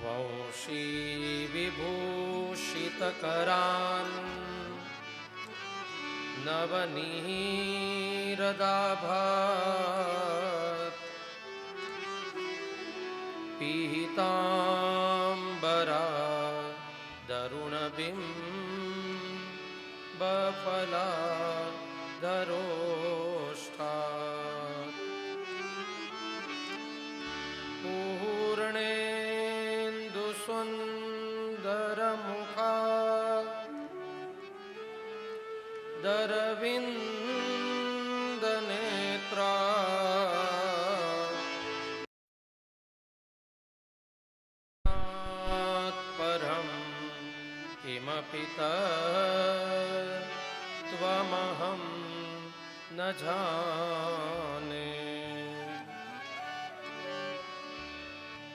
वंशी विभूषितकरान् नवनीरदाभात् पीताम्बरा दरुणबिम्बफला धरोष्ठात् पूर्णेन्दुसुन्दरमुखा दरविन्दनेत्रा परं किमपि तत्त्वमहं न जाने।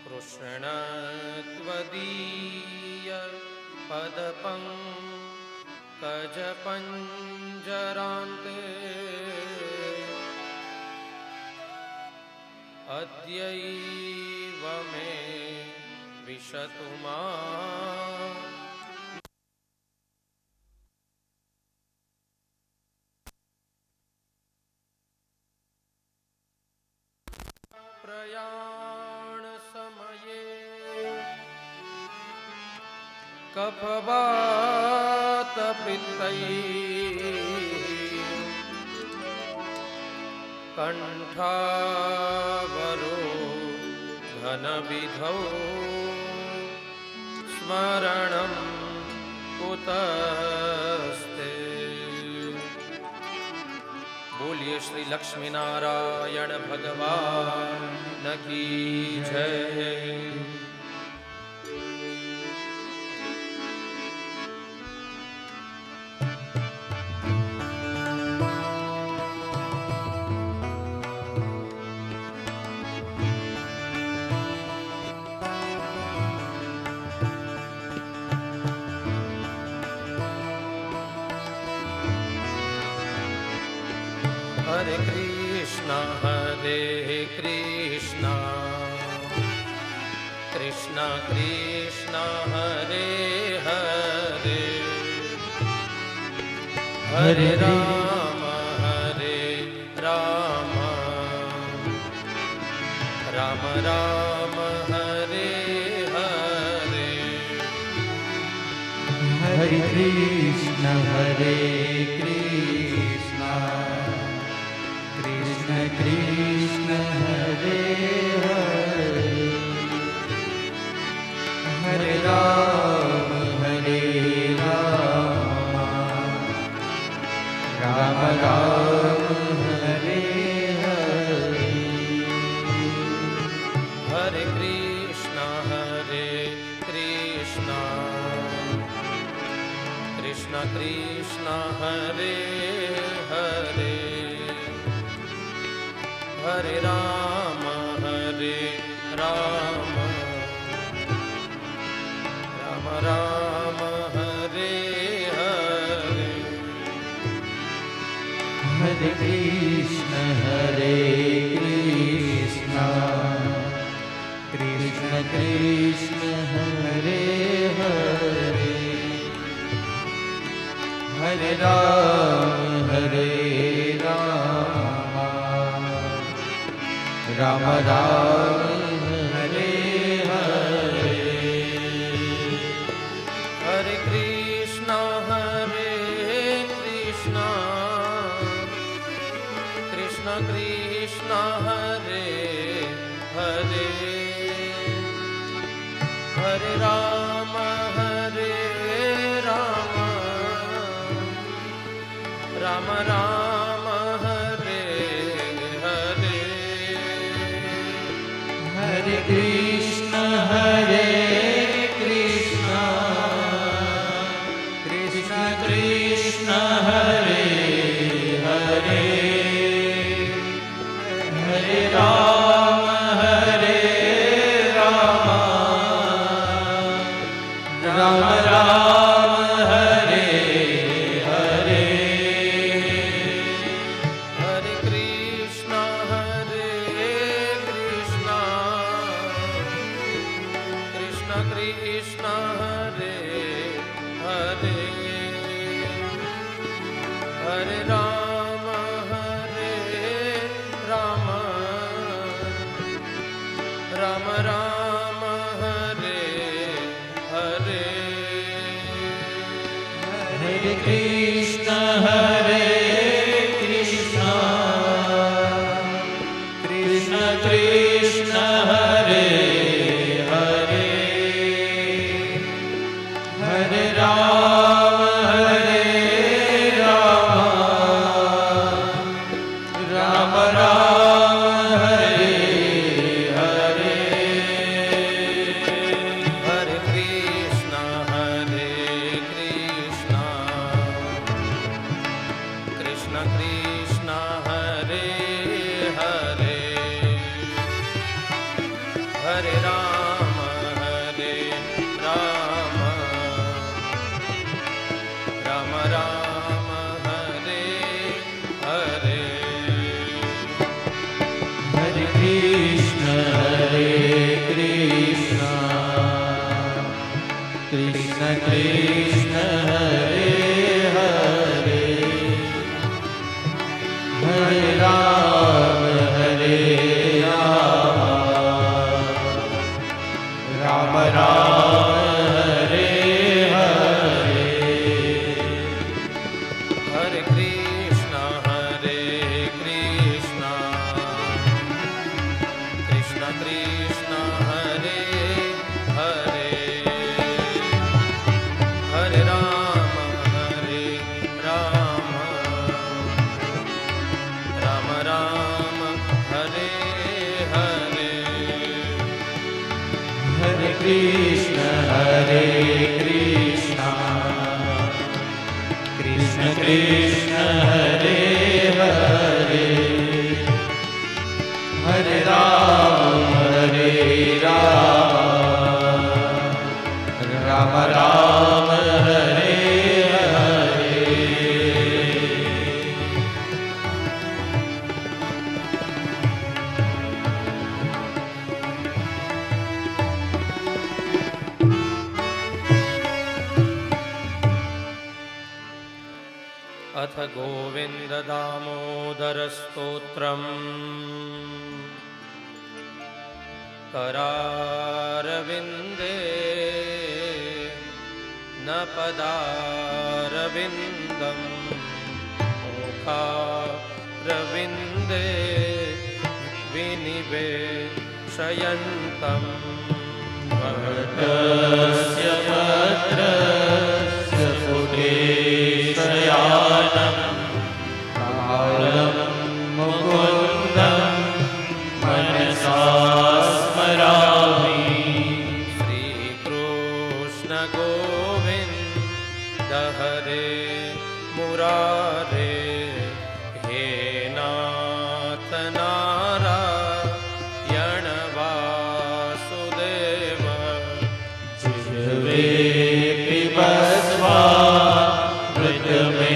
कृष्ण त्वदीय पदपङ्कजपञ्जरान्ते अद्यैव मे विशतु माम्। प्रयाण समये कफवातपित्तैः कण्ठावरोधनविधौ स्मरणं कुतस्ते। बोलिए श्री लक्ष्मी नारायण भगवान की जय। हरे कृष्णा कृष्णा कृष्णा हरे हरे, हरे राम राम राम हरे हरे। हरे कृष्ण कृष्ण कृष्ण हरे हरे, हरे राम राम राम हरे हरे। हरे कृष्ण कृष्ण कृष्ण हरे हरे, हरे राम राम राम हरे हरे। हरे कृष्ण कृष्ण कृष्ण हरे हरे, हरे राम राम राम हरे हरे। हरे कृष्ण कृष्ण कृष्ण हरे हरे, हरे राम राम राम हरे हरे। हरे कृष्ण कृष्ण कृष्ण हरे हरे, हरे राम राम राम हरे हरे। हरे कृष्ण कृष्ण कृष्ण हरे हरे हरे राम राम राम हरे हरे हरे कृष्ण कृष्ण कृष्ण हरे हरे हरे राम राम राम हरे हरे हरे कृष्ण कृष्ण कृष्ण हरे हरे हरे राम राम राम हरे हरे हरे कृष्ण कृष्ण कृष्ण हरे हरे हरे राम राम राम हरे हरे हरे कृष्ण कृष्ण कृष्ण हरे हरे हरे राम राम राम हरे हरे हरे कृष्ण कृष्ण कृष्ण हरे हरे हरे राम राम राम हरे हरे अथ गोविन्द दामोदर स्तोत्रम् करारविन्दे न पदारविन्दम् मुखारविन्दे विनिवेशयन्तम् भक्तस्य भद्रस्य सुरेशयानम् कालं मुकुन्दं मनसा स्मरामि श्रीकृष्ण गोविन्द हरे मुरारे हे नाथ नारायण वासुदेव जिह्वे पिबस्वा मृतमेतदेव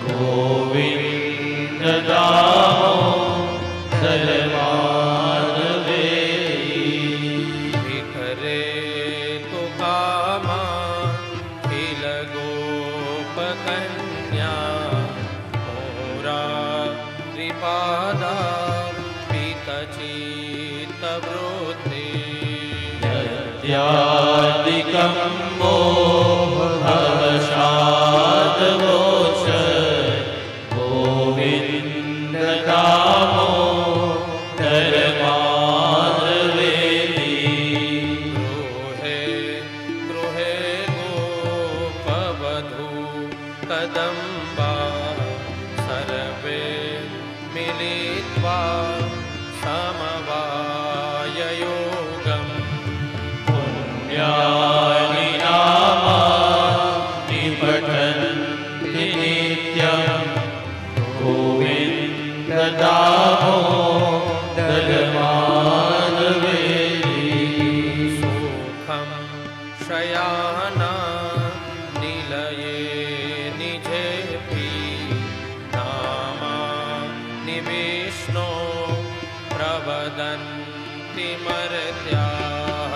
गोविन्द दामोदर माधवेति विखरे तु कामा किल गोपकन्या मोरारिपादा पीतचित्तवृत्ति यद्यादिकं मोहवशादवोच गोविन्द दामोदर माधवेति गृहे गृहे गोपवधू कदम्बा सर्वे मिलित्वा समवाययोगम् पुण्यानि नामानि पठन्ति नित्यं गोविन्द दामोदर माधवेति सुखं शयाना निलये निजेऽपि नामानि विष्णो प्रवदन्ति मर्त्याः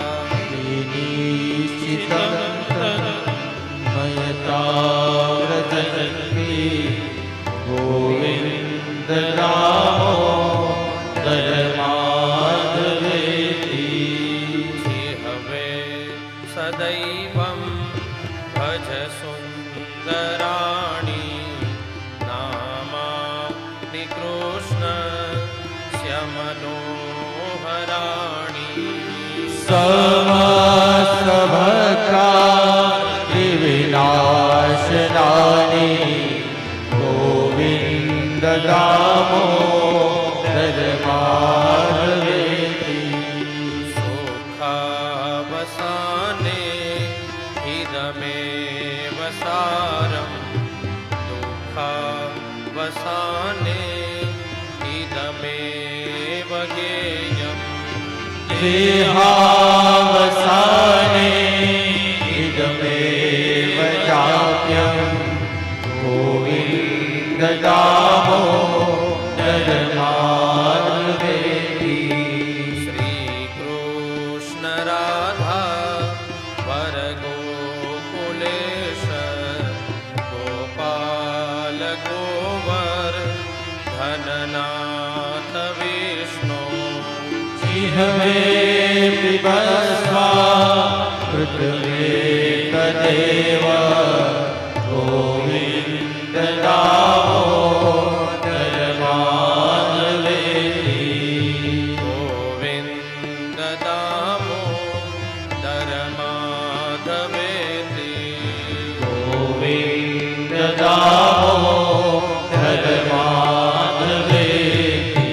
निश्चितं मयताव्रजन्ति गोविन्दनामो दरमाधवेति जिह्वे सदैवं भज सुन्दराणि नामानि कृष्णस्य मनोहराणि समस्तभक्तादिविनाशनानि गोविन्ददामोदरमाधवेति सुखावसाने इदमेव सारं दुःखावसाने इदमेव गेयम् देहावसाने इदमेव चाप्यं गोविन्ददामोदरमाधवेति श्रीकृष्ण राधा वरगोकुलेश गोपाल गोवर्धननाथ विष्णु जिह्वे पिबस्वा पृथ्वे तदेव गोविन्ददामोदरमाधवेति गोविन्द दामोदर माधवेति गोविन्ददामोदरमाधवेति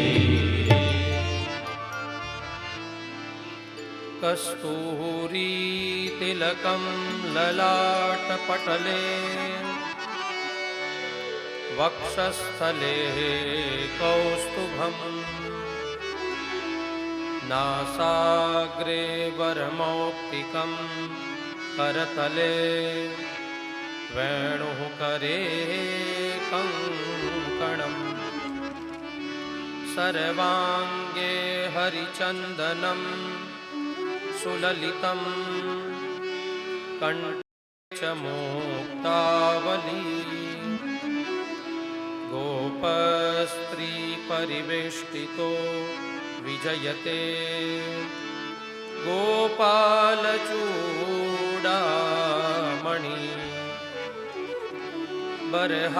कस्तूरी तिलकं ललाटपटले वक्षस्थले कौस्तुभं नासाग्रे वरमौक्तिकं करतले वेणुः करे कङ्कणम् सर्वाङ्गे हरिचन्दनं सुललितं कण्ठे च मुक्तावली गोपस्त्रीपरिवेष्टितो विजयते गोपालचूडामणि बर्हापीडाभिरामं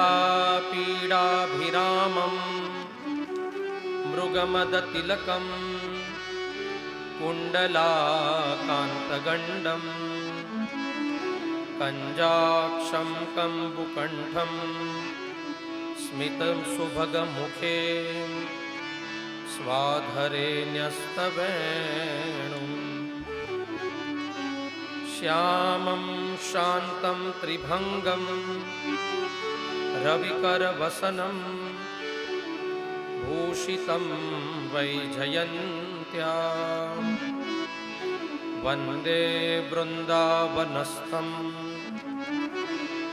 मृगमदतिलकं कुण्डलाकान्तगण्डं कञ्जाक्षं कम्बुकण्ठं स्मितं सुभगमुखे स्वाधरे न्यस्तवेणुं श्यामं शान्तं त्रिभङ्गं रविकरवसनं भूषितं वैजयन्त्या वन्दे वृन्दावनस्थं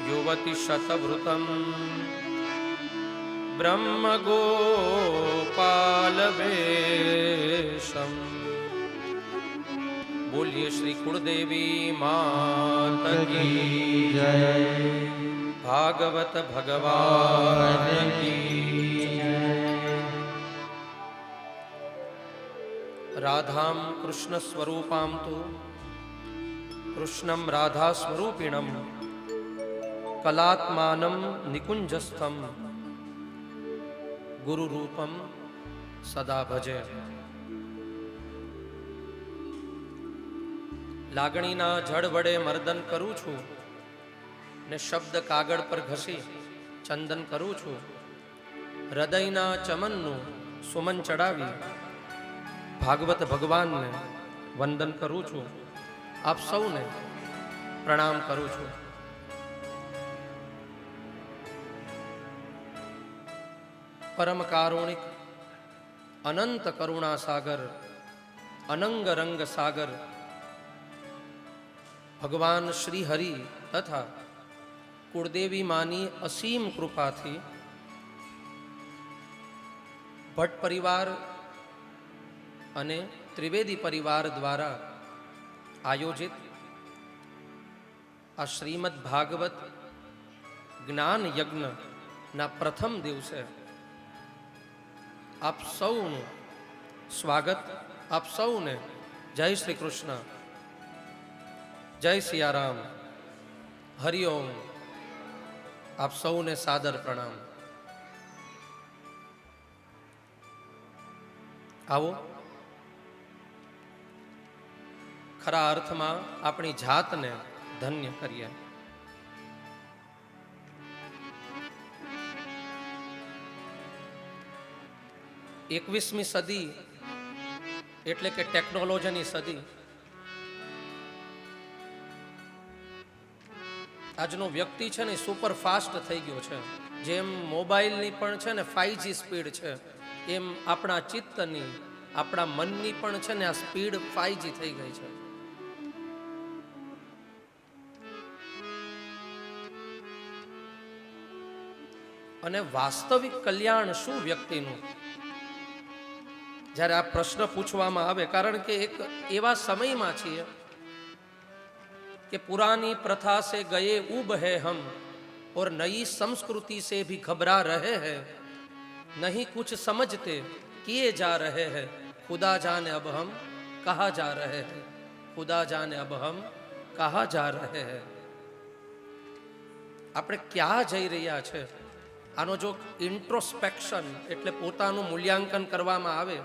युवतिशतभृतं ब्रह्मगोपालवेशम्। बोलिए श्री कुलदेवी मात की जय भागवत भगवान की राधाम कृष्ण स्वरूपाम तो कृष्णम राधा स्वरूपिणम कलात्मानम निकुंजस्थम गुरु रूपम सदा भजे। લાગણીના જળ વડે મર્દન કરું છું ને શબ્દ કાગળ પર ઘસી ચંદન કરું છું, હૃદયના ચમનનું સુમન ચડાવી ભાગવત ભગવાનને વંદન કરું છું, આપ સૌને પ્રણામ કરું છું। પરમ કારુણિક અનંત કરુણા સાગર અનંગ રંગ સાગર ભગવાન શ્રી હરિ તથા કુળદેવી માની અસીમ કૃપાથી ભટ્ટ પરિવાર અને ત્રિવેદી પરિવાર દ્વારા આયોજિત આ શ્રીમદ ભાગવત જ્ઞાન યજ્ઞના પ્રથમ દિવસે આપ સૌનું સ્વાગત, આપ સૌને જય શ્રી કૃષ્ણ, જય સિયારામ, હરિઓમ. આપ સૌને સાદર પ્રણામ. આવો ખરા અર્થમાં આપણી જાતને ધન્ય કરીએ. એકવીસમી સદી એટલે કે ટેકનોલોજીની સદી. આજનો વ્યક્તિ છે ને સુપર ફાસ્ટ થઈ ગયો છે. જેમ મોબાઈલની પણ છે ને 5G સ્પીડ છે, એમ આપણા ચિત્તની, આપણા મનની પણ છે ને આ સ્પીડ 5G થઈ ગઈ છે. અને વાસ્તવિક કલ્યાણ શું વ્યક્તિનું, જ્યારે આ પ્રશ્ન પૂછવામાં આવે, કારણ કે એક એવા સમયમાં છીએ कि पुरानी प्रथा से गए उब है हम और नई संस्कृति से भी घबरा रहे हैं, नहीं कुछ समझते किए जा रहे हैं, खुदा जाने अब हम कहाँ जा रहे हैं, खुदा जाने अब हम कहाँ जा रहे हैं. આપણે ક્યાં જઈ રહ્યા છે, આનો જો ઇન્ટ્રોસ્પેક્શન એટલે પોતાનું મૂલ્યાંકન કરવામાં આવે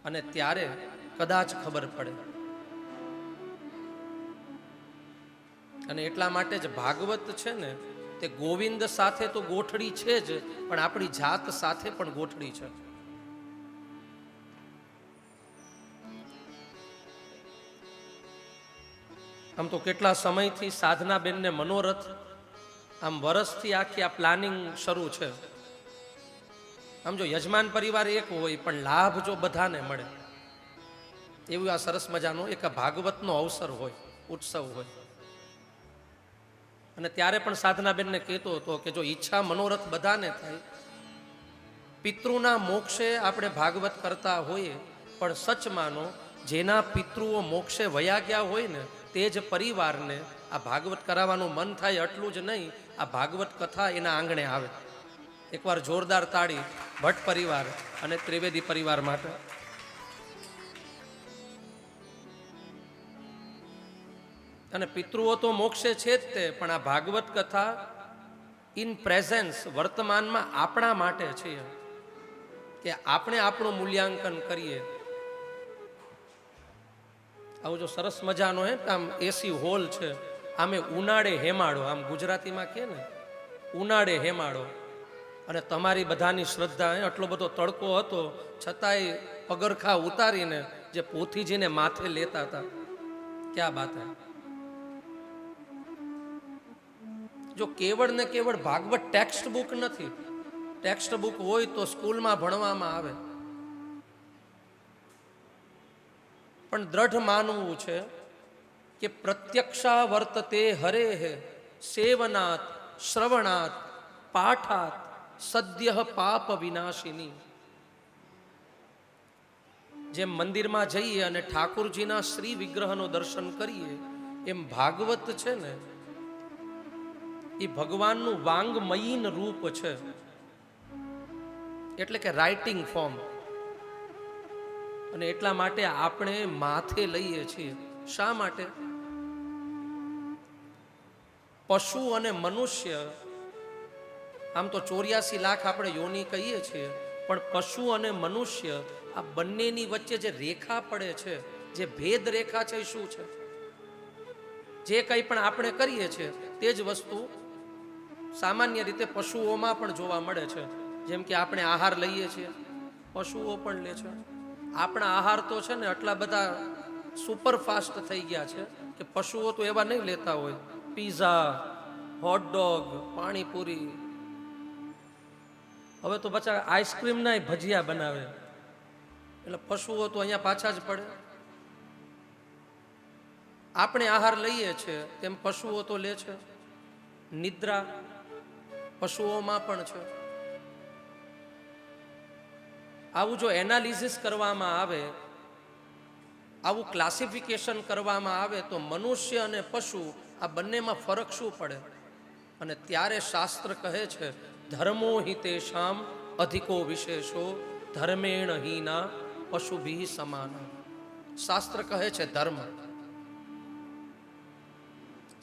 અને ત્યારે કદાચ ખબર પડે. અને એટલા માટે જ ભાગવત છે ને તે ગોવિંદ સાથે તો ગોઠડી છે જ, પણ આપણી જાત સાથે પણ ગોઠડી છે. આમ તો કેટલા સમયથી સાધનાબેનને મનોરથ, આમ વરસથી આખી આ પ્લાનિંગ શરૂ છે. આમ જો યજમાન પરિવાર એક હોય પણ લાભ જો બધાને મળે, એવું આ સરસ મજાનો એક ભાગવતનો અવસર હોય, ઉત્સવ હોય. અને ત્યારે પણ સાધનાબેનને કહેતો હતો કે જો ઈચ્છા મનોરથ બધાને થાય, પિતૃના મોક્ષે આપણે ભાગવત કરતા હોઈએ, પણ સચ માનો જેના પિતૃઓ મોક્ષે વયા ગયા હોય ને તે જ પરિવારને આ ભાગવત કરાવવાનું મન થાય. એટલું જ નહીં, આ ભાગવત કથા એના આંગણે આવે. એકવાર જોરદાર તાળી ભટ્ટ પરિવાર અને ત્રિવેદી પરિવાર માટે. અને પિતૃઓ તો મોક્ષે છે જ તે, પણ આ ભાગવત કથા ઇન પ્રેઝન્સ, વર્તમાનમાં આપણા માટે છે કે આપણે આપણું મૂલ્યાંકન કરીએ. આવું જો સરસ મજાનો હે, આમ એસી હોલ છે, આમે ઉનાળે હેમાડો, આમ ગુજરાતીમાં કહે ને ઉનાળે હેમાડો. અને તમારી બધાની શ્રદ્ધા, આટલો બધો તડકો હતો છતાંય પગરખા ઉતારીને જે પોથીજીને માથે લેતા હતા, ક્યાં બાત હે. જો કેવળ ને કેવળ ભાગવત ટેક્સ્ટ બુક નથી. ટેક્સ્ટ બુક હોય તો સ્કૂલમાં ભણવામાં આવે, પણ દ્રઢ માનવું છે કે પ્રત્યક્ષા વર્તતે હરે હે સેવનાત શ્રવણાત પાઠાત સદ્ય પાપ વિનાશિની. જેમ મંદિરમાં જઈએ અને ઠાકોરજીના શ્રી વિગ્રહનો દર્શન કરીએ, એમ ભાગવત છે ને એ ભગવાનનું વાંગમયીન રૂપ છે, એટલે કે રાઇટિંગ ફોર્મ. અને એટલા માટે આપણે માથે લઈએ છીએ. શા માટે? પશુ અને મનુષ્ય, આમ તો 84 લાખ આપણે યોની કહીએ છીએ, પણ પશુ અને મનુષ્ય આ બંનેની વચ્ચે જે રેખા પડે છે, જે ભેદ રેખા છે, એ શું છે? જે કંઈ પણ આપણે કરીએ છીએ તે જ વસ્તુ સામાન્ય રીતે પશુઓમાં પણ જોવા મળે છે. જેમ કે આપણે આહાર લઈએ છીએ, પશુઓ પણ લે છે. આપણા આહાર તો છે ને આટલા બધા સુપરફાસ્ટ થઈ ગયા છે કે પશુઓ તો એવા નહીં લેતા હોય. પીઝા, હોટડોગ, પાણીપુરી, હવે તો પાછા આઈસ્ક્રીમના ભજીયા બનાવે. એટલે પશુઓ તો અહીંયા પાછા જ પડે. આપણે આહાર લઈએ છીએ તેમ પશુઓ તો લે છે. નિદ્રા પશુઓમાં પણ છે. આવું જો એનાલિસિસ કરવામાં આવે, આવું ક્લાસિફિકેશન કરવામાં આવે તો મનુષ્ય અને પશુ આ બંનેમાં ફરક શું પડે? અને ત્યારે શાસ્ત્ર કહે છે ધર્મો હિ તેષામ અધિકો વિશેષો ધર્મેણ હીના પશુભિ સમાન. શાસ્ત્ર કહે છે ધર્મ,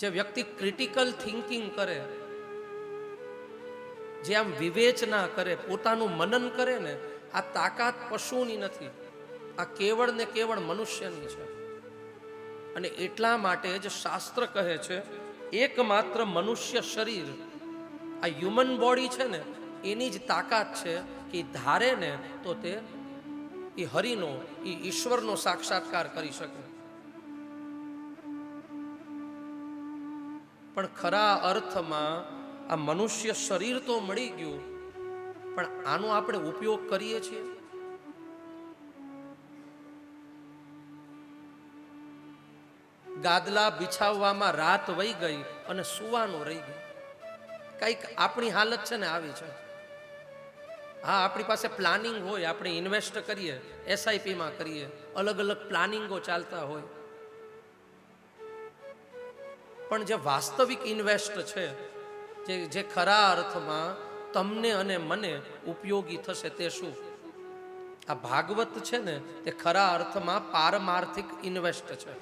જે વ્યક્તિ ક્રિટિકલ થિંકિંગ કરે, જે આમ વિવેચના કરે, પોતાનું મનન કરે ને, આ તાકાત પશુની નથી, આ કેવળ ને કેવળ મનુષ્યની છે. અને એટલા માટે જ શાસ્ત્ર કહે છે એકમાત્ર મનુષ્ય શરીર, આ હ્યુમન બોડી છે ને, એની જ તાકાત છે કે ધારે ને તો તે એ હરિનો, એ ઈશ્વરનો સાક્ષાત્કાર કરી શકે. પણ ખરા અર્થમાં આ મનુષ્ય શરીર તો મળી ગયું, પણ આનો આપણે ઉપયોગ કરીએ છીએ? ગાદલા બિછાવવામાં રાત વહી ગઈ અને સુવાનું રહી ગયું. કંઈક આપણી હાલત છે ને આવી છે. હા, આપણી પાસે પ્લાનિંગ હોય, આપણે ઇન્વેસ્ટ કરીએ, એસઆઈપીમાં કરીએ, અલગ અલગ પ્લાનિંગો ચાલતા હોય, પણ જે વાસ્તવિક ઇન્વેસ્ટ છે, જે ખરા અર્થમાં તમને અને મને ઉપયોગી થશે તે શું? આ ભાગવત છે ને તે ખરા અર્થમાં પારમાર્થિક ઇન્વેસ્ટ છે.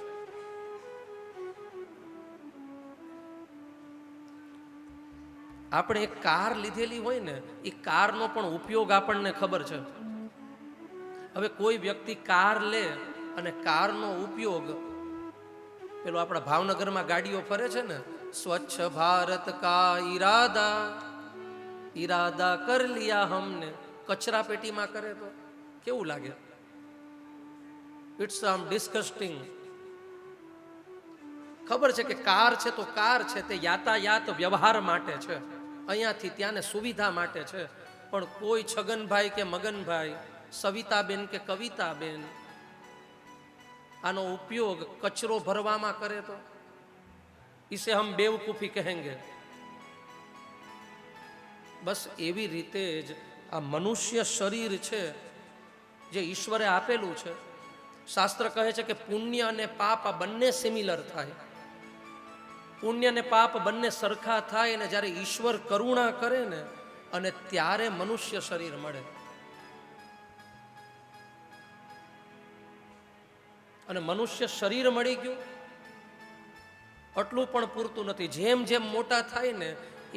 આપણે એક કાર લીધેલી હોય ને, એ કારનો પણ ઉપયોગ આપણને ખબર છે. હવે કોઈ વ્યક્તિ કાર લે અને કારનો ઉપયોગ, પેલો આપણા ભાવનગરમાં ગાડીઓ ફરે છે ને, સ્વચ્છ ભારત કા ઈરાદા કર લિયા હમને, કચરા પેટીમાં કરે તો કેવું લાગે? ઇટ્સ આમ ડિસ્કસ્ટિંગ. ખબર છે કે કાર છે તો કાર છે, તે યાતાયાત વ્યવહાર માટે છે, અહીંયાથી ત્યાંને સુવિધા માટે છે. પણ કોઈ છગનભાઈ કે મગનભાઈ, સવિતાબેન કે કવિતાબેન આનો ઉપયોગ કચરો ભરવામાં કરે તો इसे हम बेवकूफी कहेंगे. બસ એવી રીતે જ આ મનુષ્ય શરીર છે જે ઈશ્વરે આપેલું છે. શાસ્ત્ર કહે છે કે પુણ્ય અને પાપ આ બંને સિમિલર થાય, પુણ્ય અને પાપ બંને સરખા થાય ને જ્યારે ઈશ્વર કરુણા કરે ને, અને ત્યારે મનુષ્ય શરીર મળે. અને મનુષ્ય શરીર મળી ગયું, આટલું પણ પૂરતું નથી. જેમ જેમ મોટા થાય ને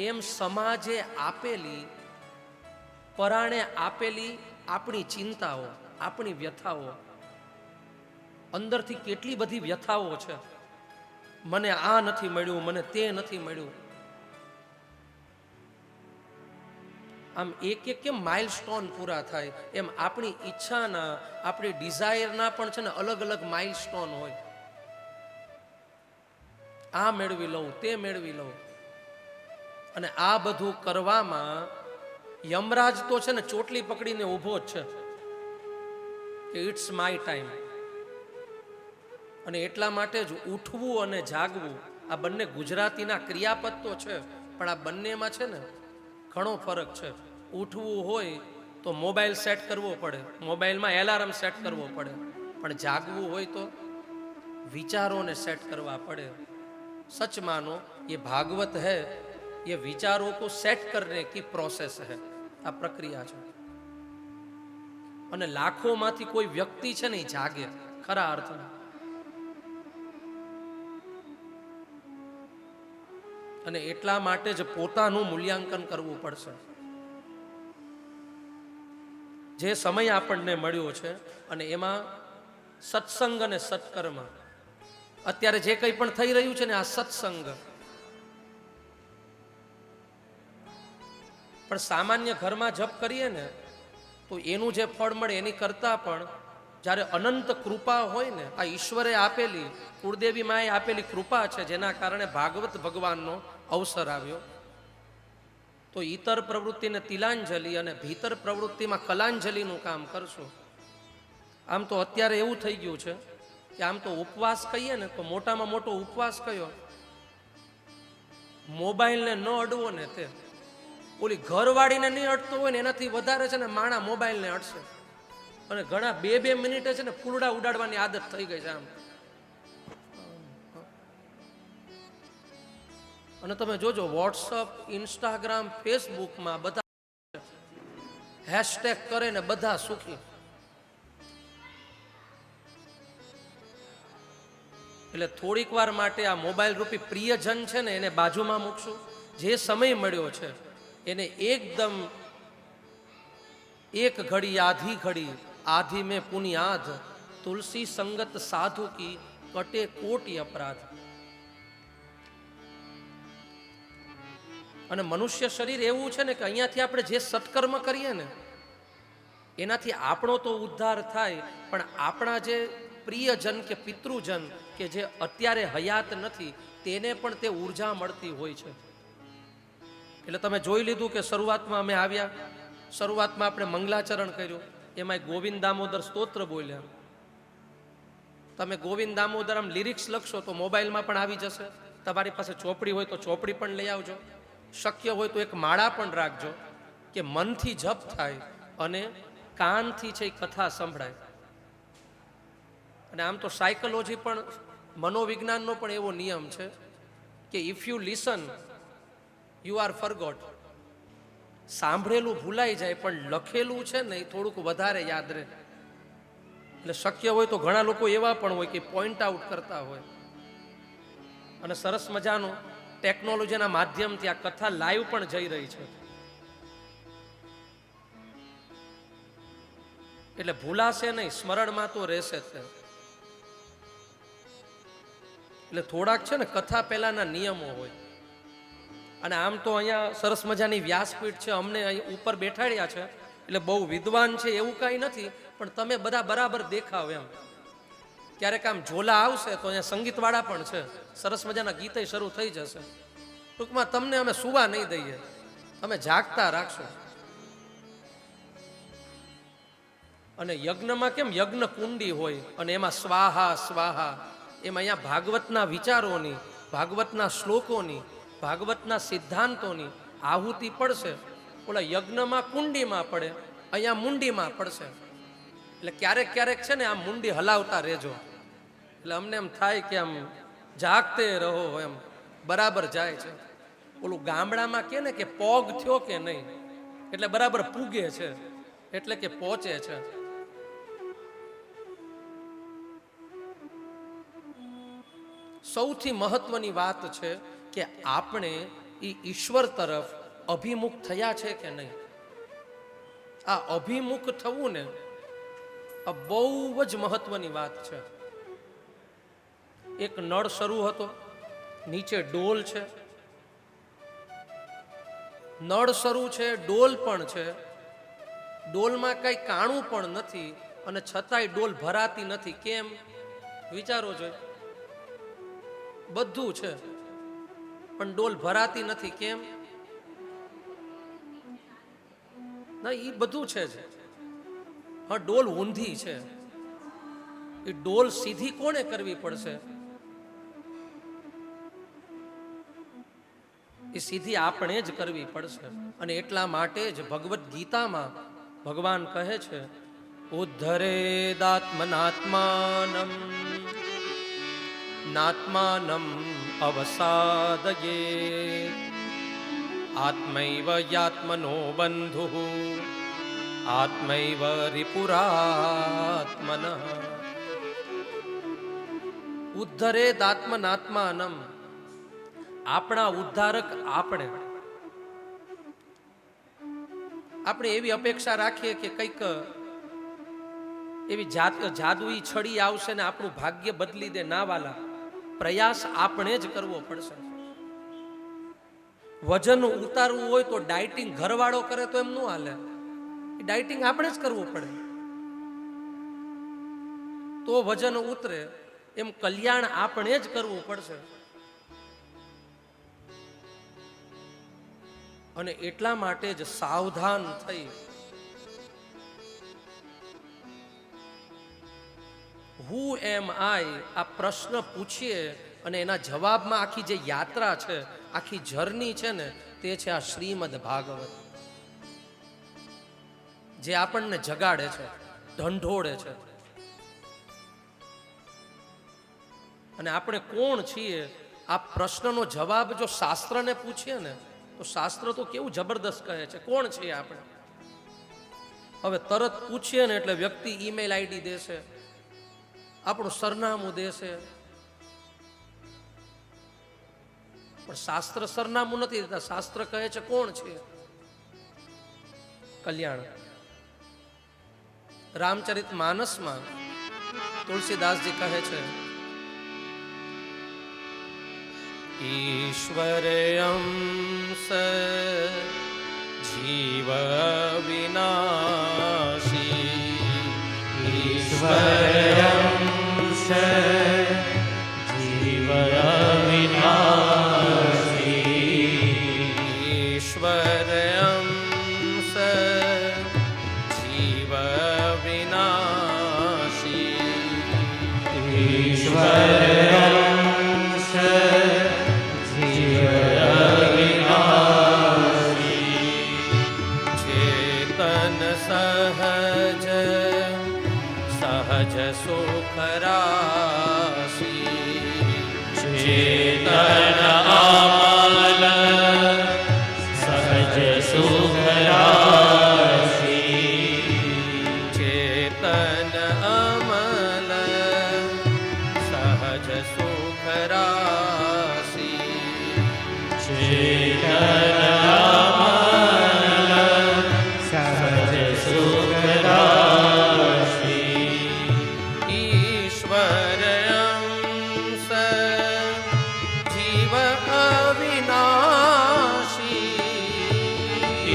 એમ સમાજે આપેલી, પરાણે આપેલી આપણી ચિંતાઓ, આપણી વ્યથાઓ, અંદરથી કેટલી બધી વ્યથાઓ છે. મને આ નથી મળ્યું, મને તે નથી મળ્યું. આમ એક એક કેમ માઇલસ્ટોન પૂરા થાય, એમ આપણી ઈચ્છાના, આપણી ડિઝાયરના પણ છે ને અલગ અલગ માઇલસ્ટોન હોય. આ મેળવી લઉં, તે મેળવી લઉં. અને આ બધું કરવામાં યમરાજ તો છે ને ચોટલી પકડીને ઊભો જ છે કે ઇટ્સ માય ટાઈમ. અને એટલા માટે જ ઉઠવું અને જાગવું આ બંને ગુજરાતીના ક્રિયાપદ તો છે, પણ આ બંનેમાં છે ને ઘણો ફરક છે. ઉઠવું હોય તો મોબાઈલ સેટ કરવો પડે, મોબાઈલમાં એલાર્મ સેટ કરવો પડે, પણ જાગવું હોય તો વિચારોને સેટ કરવા પડે. सच मानो ये भागवत है, ये विचारों को सेट करने की प्रोसेस है, आ प्रक्रिया है. અને લાખોમાંથી કોઈ વ્યક્તિ છે ને જાગે ખરા અર્થમાં. અને એટલા માટે જ પોતાનું મૂલ્યાંકન કરવું પડશે. જે સમય આપણને મળ્યો છે અને એમાં સત્સંગ અને સત્કર્મ, અત્યારે જે કંઈ પણ થઈ રહ્યું છે ને આ સત્સંગ. પણ સામાન્ય ઘરમાં જપ કરીએ ને તો એનું જે ફળ મળે એની કરતાં પણ જ્યારે અનંત કૃપા હોય ને, આ ઈશ્વરે આપેલી, કુળદેવી માએ આપેલી કૃપા છે, જેના કારણે ભાગવત ભગવાનનો અવસર આવ્યો, તો ઈતર પ્રવૃત્તિને તિલાંજલિ અને ભીતર પ્રવૃત્તિમાં કલાંજલિનું કામ કરશું. આમ તો અત્યારે એવું થઈ ગયું છે કે આમ તો ઉપવાસ કહીએ ને તો મોટામાં મોટો ઉપવાસ કયો? મોબાઈલને ન અડવો ને તે. ઓલી ઘરવાળીને નહીં અડતો હોય ને એનાથી વધારે છે ને માણા મોબાઈલને અડશે. અને ઘણા 2-2 મિનિટે છે ને ફૂલડા ઉડાડવાની આદત થઈ ગઈ છે આમ. અને તમે જોજો વોટ્સઅપ, ઇન્સ્ટાગ્રામ, ફેસબુકમાં બધા હેશટેગ કરે ને બધા સુખી. એટલે થોડીક વાર માટે આ મોબાઈલ રૂપી પ્રિયજન છે ને એને બાજુમાં મૂકશું. જે સમય મળ્યો છે એને એકદમ એક ઘડી આધી ઘડી આધી મેં પુનિયાદ તુલસી સંગત સાધુ કી કટે કોટી અપરાધ. અને મનુષ્ય શરીર એવું છે ને કે અહીંયાથી આપણે જે સત્કર્મ કરીએ ને એનાથી આપણો તો ઉદ્ધાર થાય, પણ આપણા જે પ્રિયજન કે પિતૃજન કે જે અત્યારે હયાત નથી તેને પણ તે ઉર્જા મળતી હોય છે. એટલે તમે જોઈ લીધું કે શરૂઆતમાં અમે આવ્યા, શરૂઆતમાં આપણે મંગલાચરણ કર્યું, એમાં ગોવિંદ દામોદર સ્તોત્ર બોલ્યા. તમે ગોવિંદ દામોદર આમ લિરિક્સ લખશો તો મોબાઈલમાં પણ આવી જશે. તમારી પાસે ચોપડી હોય તો ચોપડી પણ લઈ આવજો. શક્ય હોય તો એક માળા પણ રાખજો કે મનથી જપ થાય અને કાનથી છે કથા સંભળાય. અને આમ તો સાયકોલોજી પણ મનોવિજ્ઞાનનો પણ એવો નિયમ છે કે if you listen you are forgot. સાંભળેલું ભૂલાઈ જાય પણ લખેલું છે ને એ થોડુંક વધારે યાદ રહે. એટલે શક્ય હોય તો ઘણા લોકો એવા પણ હોય કે પોઈન્ટ આઉટ કરતા હોય. અને સરસ મજાનું ટેકનોલોજીના માધ્યમથી આ કથા લાઈવ પણ જઈ રહી છે. એટલે ભૂલાશે નહીં, સ્મરણમાં તો રહેશે જ. એટલે થોડાક છે ને કથા પહેલાના નિયમો હોય. અને આમ તો અહીંયા સરસ મજાની વ્યાસપીઠ છે, અમને અહીં ઉપર બેઠાડ્યા છે એટલે બહુ વિદ્વાન છે એવું કાંઈ નથી, પણ તમે બધા બરાબર દેખાવ એમ. ક્યારેક આમ ઝોલા આવશે તો અહીંયા સંગીતવાળા પણ છે, સરસ મજાના ગીતે શરૂ થઈ જશે. ટૂંકમાં તમને અમે સુવા નહીં દઈએ, તમે જાગતા રાખશો. અને યજ્ઞમાં કેમ યજ્ઞ કુંડી હોય અને એમાં સ્વાહા સ્વાહા, એમાં અહીંયા ભાગવતના વિચારોની, ભાગવતના શ્લોકોની, ભાગવતના સિદ્ધાંતોની આહુતિ પડશે. ઓલા યજ્ઞમાં કુંડીમાં પડે, અહીંયા મુંડીમાં પડશે. એટલે ક્યારેક ક્યારેક છે ને આમ મુંડી હલાવતા રહેજો, એટલે અમને એમ થાય કે આમ જાગતે રહો, એમ બરાબર જાય છે. ઓલું ગામડામાં કે ને કે પોગ થયો કે નહીં, એટલે બરાબર પૂગે છે, એટલે કે પહોંચે છે. સૌથી મહત્વની વાત છે કે આપણે ઈશ્વર તરફ અભિમુખ થયા છે કે નહીં. આ અભિમુખ થવું ને આ બહુ જ મહત્વની વાત છે. એક નળ શરૂ હતો, નીચે ડોલ છે. નળ શરૂ છે, ડોલ પણ છે. ડોલમાં કઈ કાણું પણ નથી અને છતાંય ડોલ ભરાતી નથી. કેમ? વિચારો જોઈએ. બધું છે પણ ડોલ ભરાતી નથી. કેમ? ના, એ બધું છે જ. હા, ડોલ ઊંધી છે. એ ડોલ સીધી કોને કરવી પડશે? એ સીધી આપણે જ કરવી પડશે. અને એટલા માટે જ ભગવદ્ ગીતામાં ભગવાન કહે છે, ઉદ્ધરેદાત્મનાત્માનમ નાત્માનમ અવસાદયે આત્મૈવ યાત્મનો બંધુઃ આત્મૈવ રિપુરાત્મનઃ. ઉદ્ધરેદાત્મનાત્માનમ, આપણા ઉદ્ધારક આપણે. આપણે એવી અપેક્ષા રાખીએ કે કંઈક એવી જાદુઈ છડી આવશે ને આપણું ભાગ્ય બદલી દે. ના વાલા, પ્રયાસ આપણે જ કરવો પડશે. વજન ઉતારવું હોય તો ડાયટિંગ ઘરવાળો કરે તો એમ ન હાલે. ડાયટિંગ આપણે જ કરવું પડે તો વજન ઉતરે. એમ કલ્યાણ આપણે જ કરવું પડશે. અને એટલા માટે જ સાવધાન થઈ હુ એમ આઈ આ પ્રશ્ન પૂછીએ અને એના જવાબમાં આખી જે યાત્રા છે, આખી જર્ની છે ને, તે છે આ શ્રીમદ ભાગવત, જે આપણને જગાડે છે. ઢંઢોળે છે. અને આપણે કોણ છીએ આ પ્રશ્નનો જવાબ જો શાસ્ત્રને પૂછીએ ને તો શાસ્ત્ર તો કેવું જબરદસ્ત કહે છે, કોણ છીએ આપણે. હવે તરત પૂછીએ ને એટલે વ્યક્તિ ઈમેલ આઈડી દેશે, આપણું સરનામું દેશે, પણ શાસ્ત્ર સરનામું નથી દેતા. શાસ્ત્ર કહે છે કોણ છે. કલ્યાણ રામચરિત માનસમાં તુલસીદાસજી કહે છે, ઈશ્વરે અંશ જીવ વિનાશી, ઈશ્વર અંશ જીવ વિનાશી, ઈશ્વર અંશ જીવ વિનાશી, ઈશ્વર અંશ જીવ વિનાશી, ચેતન સહજ સહજ સુખ રાશી, ચેતન અમલ સહજ સુખ રાશી, ચેતન અમલ સહજ સુખ રાશી, ચેતન અમલ સહજ સુખ રાશી, ઈશ્વર અંશ જીવ અવિનાશી,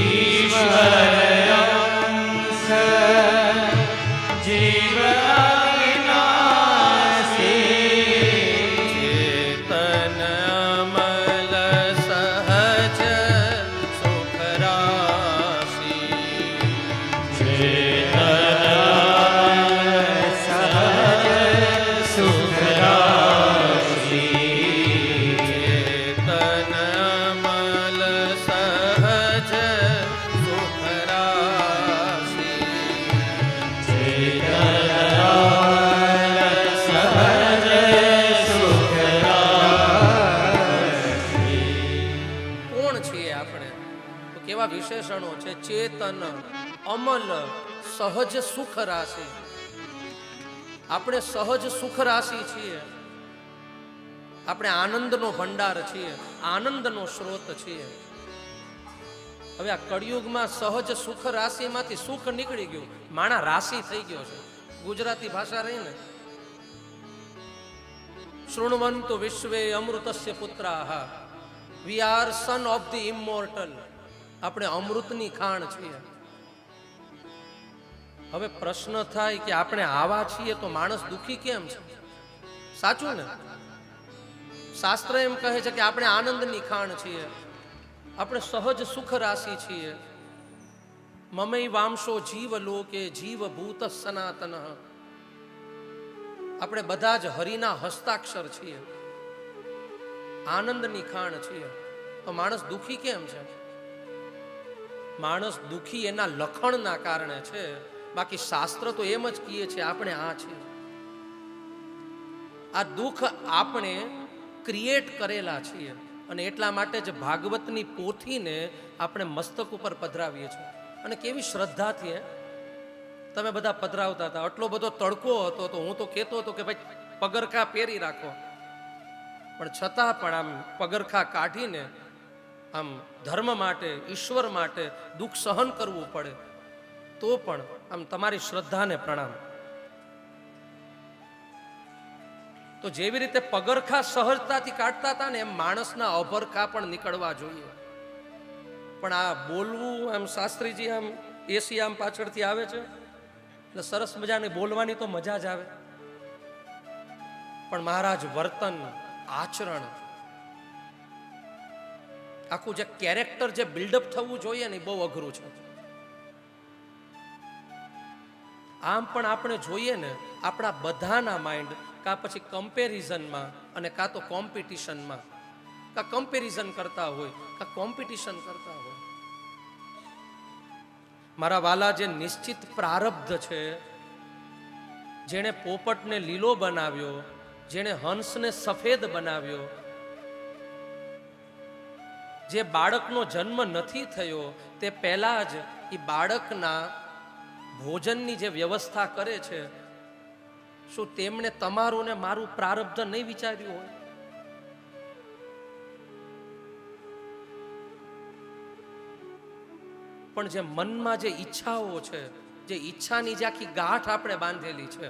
ઈશ્વર અંશ જીવ અવિનાશી, ચેતન અમલ સહજ સુખ રાશી, ચેતન સહજ સુખ રાશી, ચેતન અમલ સહજ સુખ રાશી, ચેતન સહજ સુખ રાશી. કોણ છીએ આપણે? તો કેવા વિશેષણો છે? ચેતન અમલ સહજ સુખ રાશિ. આપણે સહજ સુખ રાશિ છીએ, આપણે આનંદનો ભંડાર છીએ, આનંદનો સ્ત્રોત છીએ. હવે આ કળિયુગમાં સહજ સુખ રાશિમાંથી સુખ નીકળી ગયું, માણા રાશિ થઈ ગયો છે. ગુજરાતી ભાષા રહી ને, શૃણવંતુ વિશ્વે અમૃતસ્ય પુત્રાહ, we are son of the immortal. આપણે અમૃતની ખાણ છીએ. હવે પ્રશ્ન થાય કે આપણે આવા છીએ તો માણસ દુઃખી કેમ છે? સાચું ને? શાસ્ત્ર એમ કહે છે કે આપણે આનંદની ખાણ છીએ, આપણે સહજ સુખ રાશિ છીએ. મમૈ વાંશો જીવ લોકે જીવ ભૂત સનાતન. આપણે બધા જ હરિના હસ્તાક્ષર છીએ, આનંદની ખાણ છીએ. તો માણસ દુઃખી કેમ છે? માણસ દુઃખી એના લખણના કારણે છે. બાકી શાસ્ત્ર તો એમ જ કહે છે આપણે આ છીએ. આ દુઃખ આપણે ક્રિએટ કરેલા છીએ, અને એટલા માટે જ ભાગવતની પોથીને આપણે મસ્તક ઉપર પધરાવીએ છીએ. અને કેવી શ્રદ્ધાથી તમે બધા પધરાવતા હતા. આટલો બધો તડકો હતો તો હું તો કહેતો હતો કે ભાઈ પગરખા પહેરી રાખો, પણ છતાં પણ આમ પગરખા કાઢીને આમ ધર્મ માટે, ઈશ્વર માટે દુઃખ સહન કરવું પડે, તો પણ આમ તમારી શ્રદ્ધાને પ્રણામ. તો જેવી રીતે પગરખા સહજતાથી કાઢતા હતા ને, એમ માણસના અભરખા પણ નીકળવા જોઈએ. પણ આ બોલવું આમ શાસ્ત્રીજી આમ એસી આમ પાછળથી આવે છે એટલે સરસ મજાની બોલવાની તો મજા જ આવે, પણ મહારાજ વર્તન, આચરણ, આખું જે કેરેક્ટર જે બિલ્ડઅપ થવું જોઈએ ને, બહુ અઘરું છે. આમ પણ આપણે જોઈએ ને, આપણા બધાના માઇન્ડ કાં પછી કમ્પેરિઝનમાં અને કાં તો કોમ્પિટિશનમાં, કાં કમ્પેરિઝન કરતા હોય કાં કોમ્પિટિશન કરતા હોય. મારા વાલા, જે નિશ્ચિત પ્રારબ્ધ છે જેણે પોપટને લીલો બનાવ્યો, જેણે હંસને સફેદ બનાવ્યો, જે બાળકનો જન્મ નથી થયો તે પહેલા જ એ બાળકના ભોજનની જે વ્યવસ્થા કરે છે, શું તેમણે તમારું ને મારું પ્રારબ્ધ નહીં વિચાર્યું હોય? પણ જે મનમાં જે ઈચ્છાઓ છે, જે ઈચ્છાની જે આખી ગાંઠ આપણે બાંધેલી છે,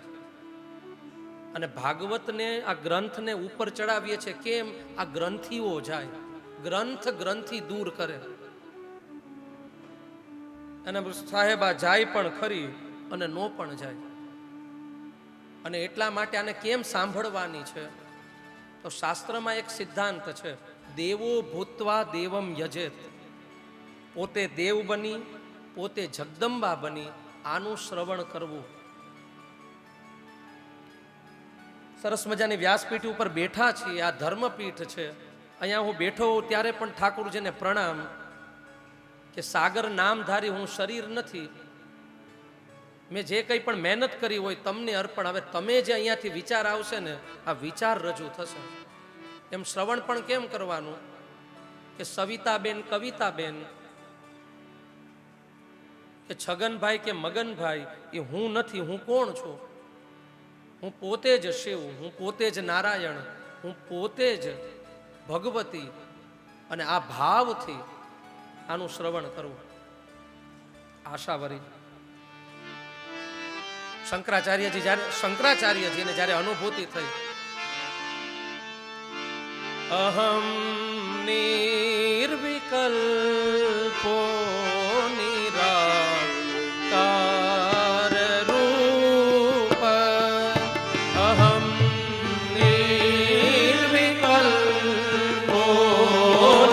અને ભાગવતને આ ગ્રંથને ઉપર ચડાવીએ છીએ કેમ? આ ગ્રંથિઓ જાય, ગ્રંથિ દૂર કરે. અને સાહેબ આ જાય પણ ખરી અને નો પણ જાય. અને એટલા માટે આને કેમ સાંભળવાની છે? તો શાસ્ત્રમાં એક સિદ્ધાંત છે, દેવો ભૂત્વા દેવમ યજેત. પોતે દેવ બની, પોતે જગદંબા બની આનું શ્રવણ કરવું. સરસ મજાની વ્યાસપીઠ ઉપર બેઠા છીએ, આ ધર્મપીઠ છે. અહીંયા હું બેઠો હોઉં ત્યારે પણ ઠાકોરજીને પ્રણામ કે સાગર નામધારી હું શરીર નથી. મેં જે કંઈ પણ મહેનત કરી હોય તમને અર્પણ. હવે તમે જે અહીંયાથી વિચાર આવશે ને, આ વિચાર રજૂ થશે. એમ શ્રવણ પણ કેમ કરવાનું કે સવિતાબેન, કવિતાબેન કે છગનભાઈ કે મગનભાઈ એ હું નથી. હું કોણ છું? હું પોતે જ શિવ, હું પોતે જ નારાયણ, હું પોતે જ ભગવતી. અને આ ભાવથી આનું શ્રવણ કરવું. આશાવરી શંકરાચાર્યજીને જ્યારે અનુભૂતિ થઈ, અહમ નિર્વિકલ્પો નિરાકાર રૂપ, અહમ નિર્વિકલ્પો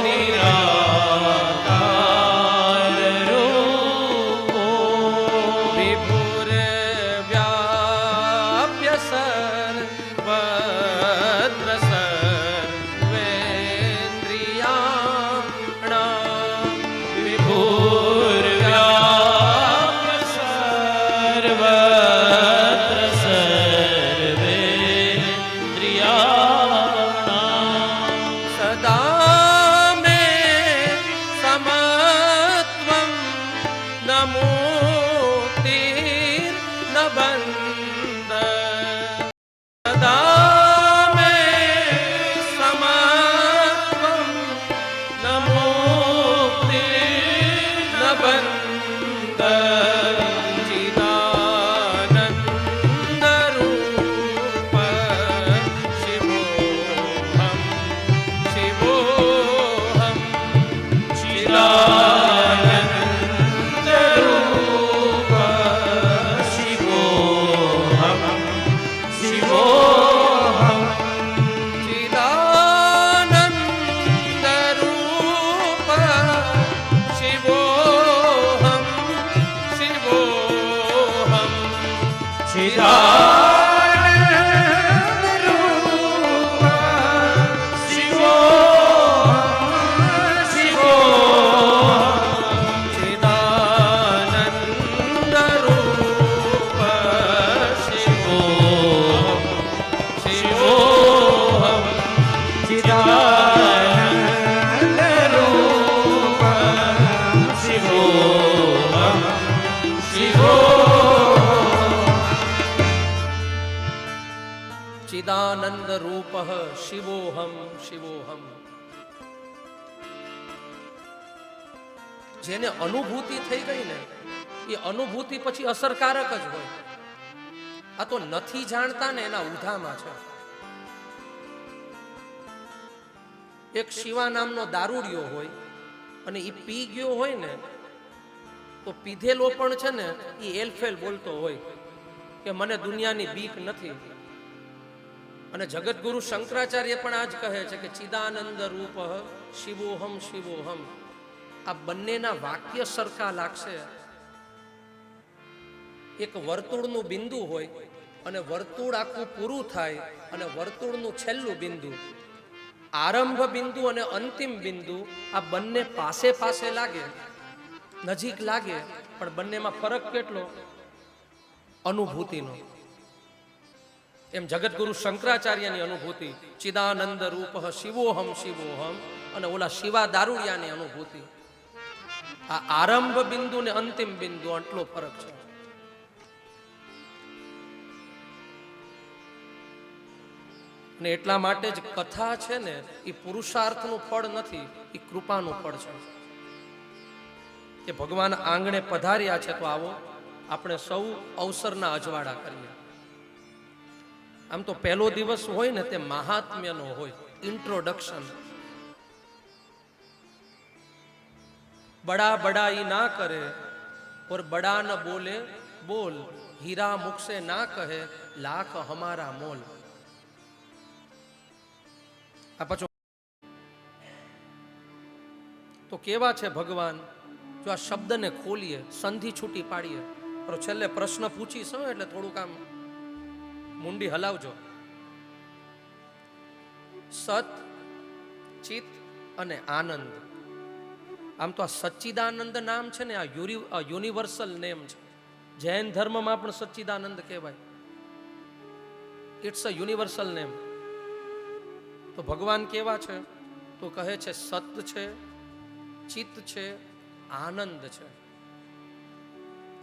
નિરાકાર રૂપ, વિભુર વ્યાપ્ય સર્વત્ર સર્વેન્દ્રિયાણામ, વિભુર વ્યાપ્ય સર્વત્ર સર્વેન્દ્રિયાણામ, સદા મે સમત્વં ન મુક્તિર ન બંધ, સદા મે સમત્વં ન મુક્તિર ન બંધ, ચિદાનંદ રૂપ શિવોહમ, શિવોહમ, ચિદાનંદ રૂપ શિવોહમ, શિવોહમ, ચિદાનંદ રૂપ શિવોહમ, શિવોહમ, ચિદાનંદ રૂપ શિવોહમ, શિવોહમ, ચિદાનંદ રૂપ શિવોહમ, શિવોહમ, ચિદાનંદ રૂપ શિવોહમ, શિવોહમ, ચિદાનંદ રૂપ શિવોહમ, શિવોહમ. જેને અનુભૂતિ થઈ ગઈ ને, એ અનુભૂતિ પછી અસરકારક જ હોય. આ તો નથી જાણતા ને એના ઉધામાં છે. એક શિવા નામનો દારૂડિયો હોય અને એ પી ગયો હોય ને, તો પીધેલો પણ છે ને એ એલફેલ બોલતો હોય કે મને દુનિયાની બીક નથી. અને જગતગુરુ શંકરાચાર્ય પણ આ જ કહે છે કે ચિદાનંદ રૂપ શિવોહમ, શિવોહમ. આ બંનેના વાક્ય સરખા લાગશે. એક વર્તુળનું બિંદુ હોય અને વર્તુળ આખું પૂરું થાય અને વર્તુળનું છેલ્લું બિંદુ, આરંભ બિંદુ અને અંતિમ બિંદુ, આ બંને પાસે પાસે લાગે, નજીક લાગે, પણ બંનેમાં ફરક કેટલો? અનુભૂતિનો. એમ જગતગુરુ શંકરાચાર્યની અનુભૂતિ ચિદાનંદ રૂપ શિવોહમ શિવોહમ, અને ઓલા શિવા દારૂડિયાની અનુભૂતિ. આ આરંભ બિંદુ ને અંતિમ બિંદુ આટલો ફરક છે. અને એટલા માટે જ કથા છે ને એ પુરુષાર્થનું ફળ નથી, એ કૃપાનું ફળ છે. કે ભગવાન આંગણે પધાર્યા છે તો આવો આપણે સૌ અવસરના અજવાળા કરીએ. આમ તો પહેલો દિવસ હોય ને તે મહાત્મ્યનો હોય, ઇન્ટ્રોડક્શન. બડા બડાઈ ના કરે और बड़ा न बोले बोल, हीरा मुख से ना कहे लाख हमारा मोल. આ પાછો તો કેવા છે ભગવાન, જો આ શબ્દને ખોલીએ, સંધિ છૂટી પાડીએ, પણ છેલ્લે પ્રશ્ન પૂછીશ એટલે થોડુંક આમ મુંડી હલાવજો. સત, ચિત અને આનંદ. આમ તો આ સચ્ચિદાનંદ નામ છે ને, આ યુનિવર્સલ નેમ છે. જૈન ધર્મમાં પણ સચ્ચિદાનંદ કહેવાય. It's a universal name. તો ભગવાન કેવા છે તો કહે છે સત છે, ચિત્ત છે, આનંદ છે.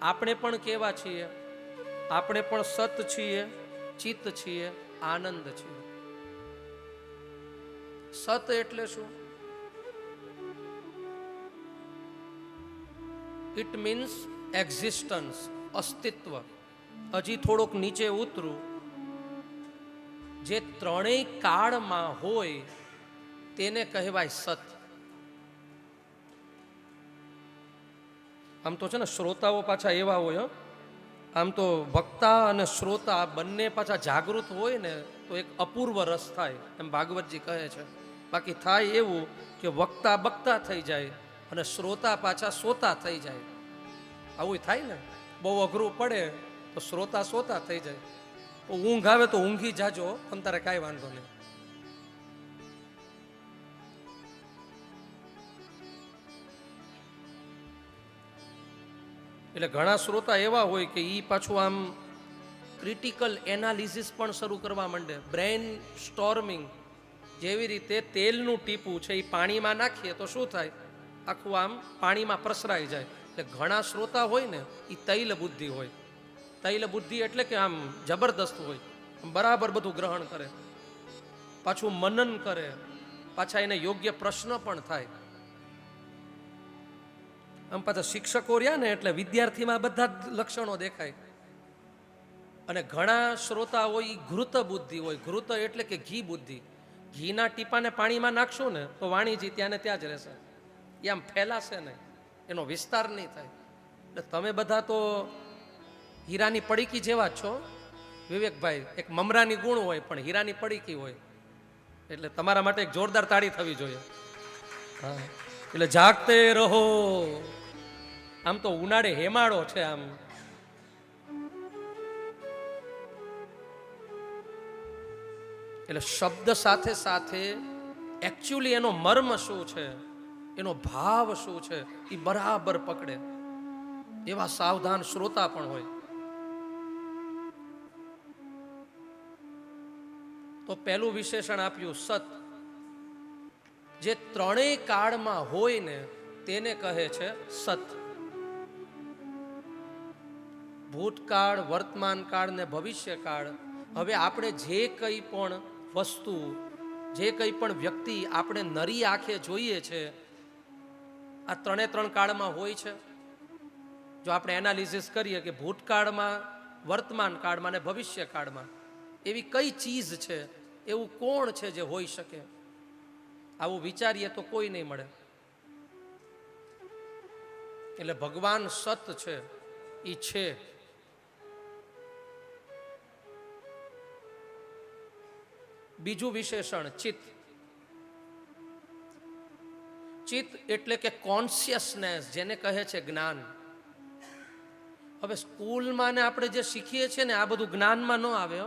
આપણે પણ કેવા છીએ? આપણે પણ સત છીએ, ચિત્ત છીએ, આનંદ છીએ. સત એટલે શું? ઇટ મીન્સ એક્ઝિસ્ટન્સ, અસ્તિત્વ. હજી થોડોક નીચે ઉતરું, જે ત્રણેય કાળમાં હોય તેને કહેવાય સત. આમ તો છે ને શ્રોતાઓ પાછા એવા હોય, આમ તો વક્તા અને શ્રોતા બંને પાછા જાગૃત હોય ને તો એક અપૂર્વ રસ થાય, એમ ભાગવતજી કહે છે. બાકી થાય એવું કે વક્તા બક્તા થઈ જાય અને શ્રોતા પાછા સોતા થઈ જાય. આવું થાય ને, બહુ અઘરું પડે તો શ્રોતા સોતા થઈ જાય. ઊંઘ આવે તો ઊંઘી જાજો, તમ તારે કાંઈ વાંધો નહીં. એટલે ઘણા શ્રોતા એવા હોય કે ઈ પાછું આમ ક્રિટિકલ એનાલિસિસ પણ શરૂ કરવા માંડે, બ્રેઇન સ્ટોર્મિંગ. જેવી રીતે તેલનું ટીપું છે એ પાણીમાં નાખીએ તો શું થાય, આખું આમ પાણીમાં પ્રસરાઈ જાય. એટલે ઘણા શ્રોતા હોય ને એ તૈલ બુદ્ધિ હોય. તૈલ બુદ્ધિ એટલે કે આમ જબરદસ્ત હોય, બરાબર બધું ગ્રહણ કરે, પાછું મનન કરે, પાછા એને યોગ્ય પ્રશ્ન પણ થાય. આમ પાછા શિક્ષકો રહ્યા ને એટલે વિદ્યાર્થીમાં બધા જ લક્ષણો દેખાય. અને ઘણા શ્રોતા હોય એ ઘૃત બુદ્ધિ હોય. ઘૃત એટલે કે ઘી બુદ્ધિ. ઘીના ટીપાને પાણીમાં નાખશું ને તો વાણીજી ત્યાં ને ત્યાં જ રહેશે, એ આમ ફેલાશે નહીં, એનો વિસ્તાર નહીં થાય. એટલે તમે બધા તો હીરાની પડીકી જેવા જ છો વિવેકભાઈ. એક મમરાની ગુણ હોય પણ હીરાની પડીકી હોય. એટલે તમારા માટે એક જોરદાર તાળી થવી જોઈએ. હા, એટલે જાગતે રહો. આમ તો ઉનાળે હેમાળો છે આમ. એટલે શબ્દ સાથે સાથે એકચ્યુઅલી એનો મર્મ શું છે, એનો ભાવ શું છે એ બરાબર પકડે એવા સાવધાન શ્રોતા પણ હોય. તો પહેલું વિશેષણ આપ્યું સત. જે ત્રણેય કાળમાં હોય ને તેને કહે છે સત. ભૂતકાળ, વર્તમાન કાળ ને ભવિષ્ય કાળ. હવે આપણે જે કંઈ પણ વસ્તુ, જે કંઈ પણ વ્યક્તિ આપણે નરી આંખે જોઈએ છે, આ ત્રણે ત્રણ કાળમાં હોય છે. જો આપણે એનાલિસિસ કરીએ કે ભૂતકાળમાં, વર્તમાન કાળમાં અને ભવિષ્ય કાળમાં એવી કઈ ચીજ છે, એવું કોણ છે જે હોઈ શકે, આવું વિચારીએ તો કોઈ નહીં મળે. એટલે ભગવાન સત છે, ઈ છે. બીજું વિશેષણ ચિત્ત. ચિત્ત એટલે કે કોન્શિયસનેસ, જેને કહે છે જ્ઞાન. હવે સ્કૂલમાં ને આપણે જે શીખીએ છીએ ને આ બધું જ્ઞાનમાં ન આવે.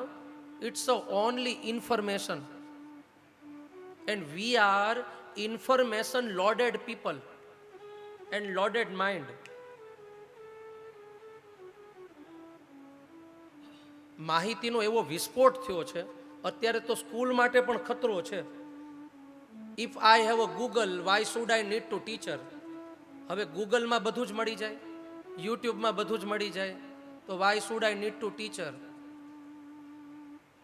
It's only information, and we are information loaded people and loaded mind. માહિતીનો એવો વિસ્ફોટ થયો છે, અત્યારે તો સ્કૂલ માટે પણ ખતરો છે. If I have a Google, why should I need to teacher? હવે ગૂગલમાં બધું જ મળી જાય, યુટ્યુબમાં બધું જ મળી જાય, તો why should I need to teacher?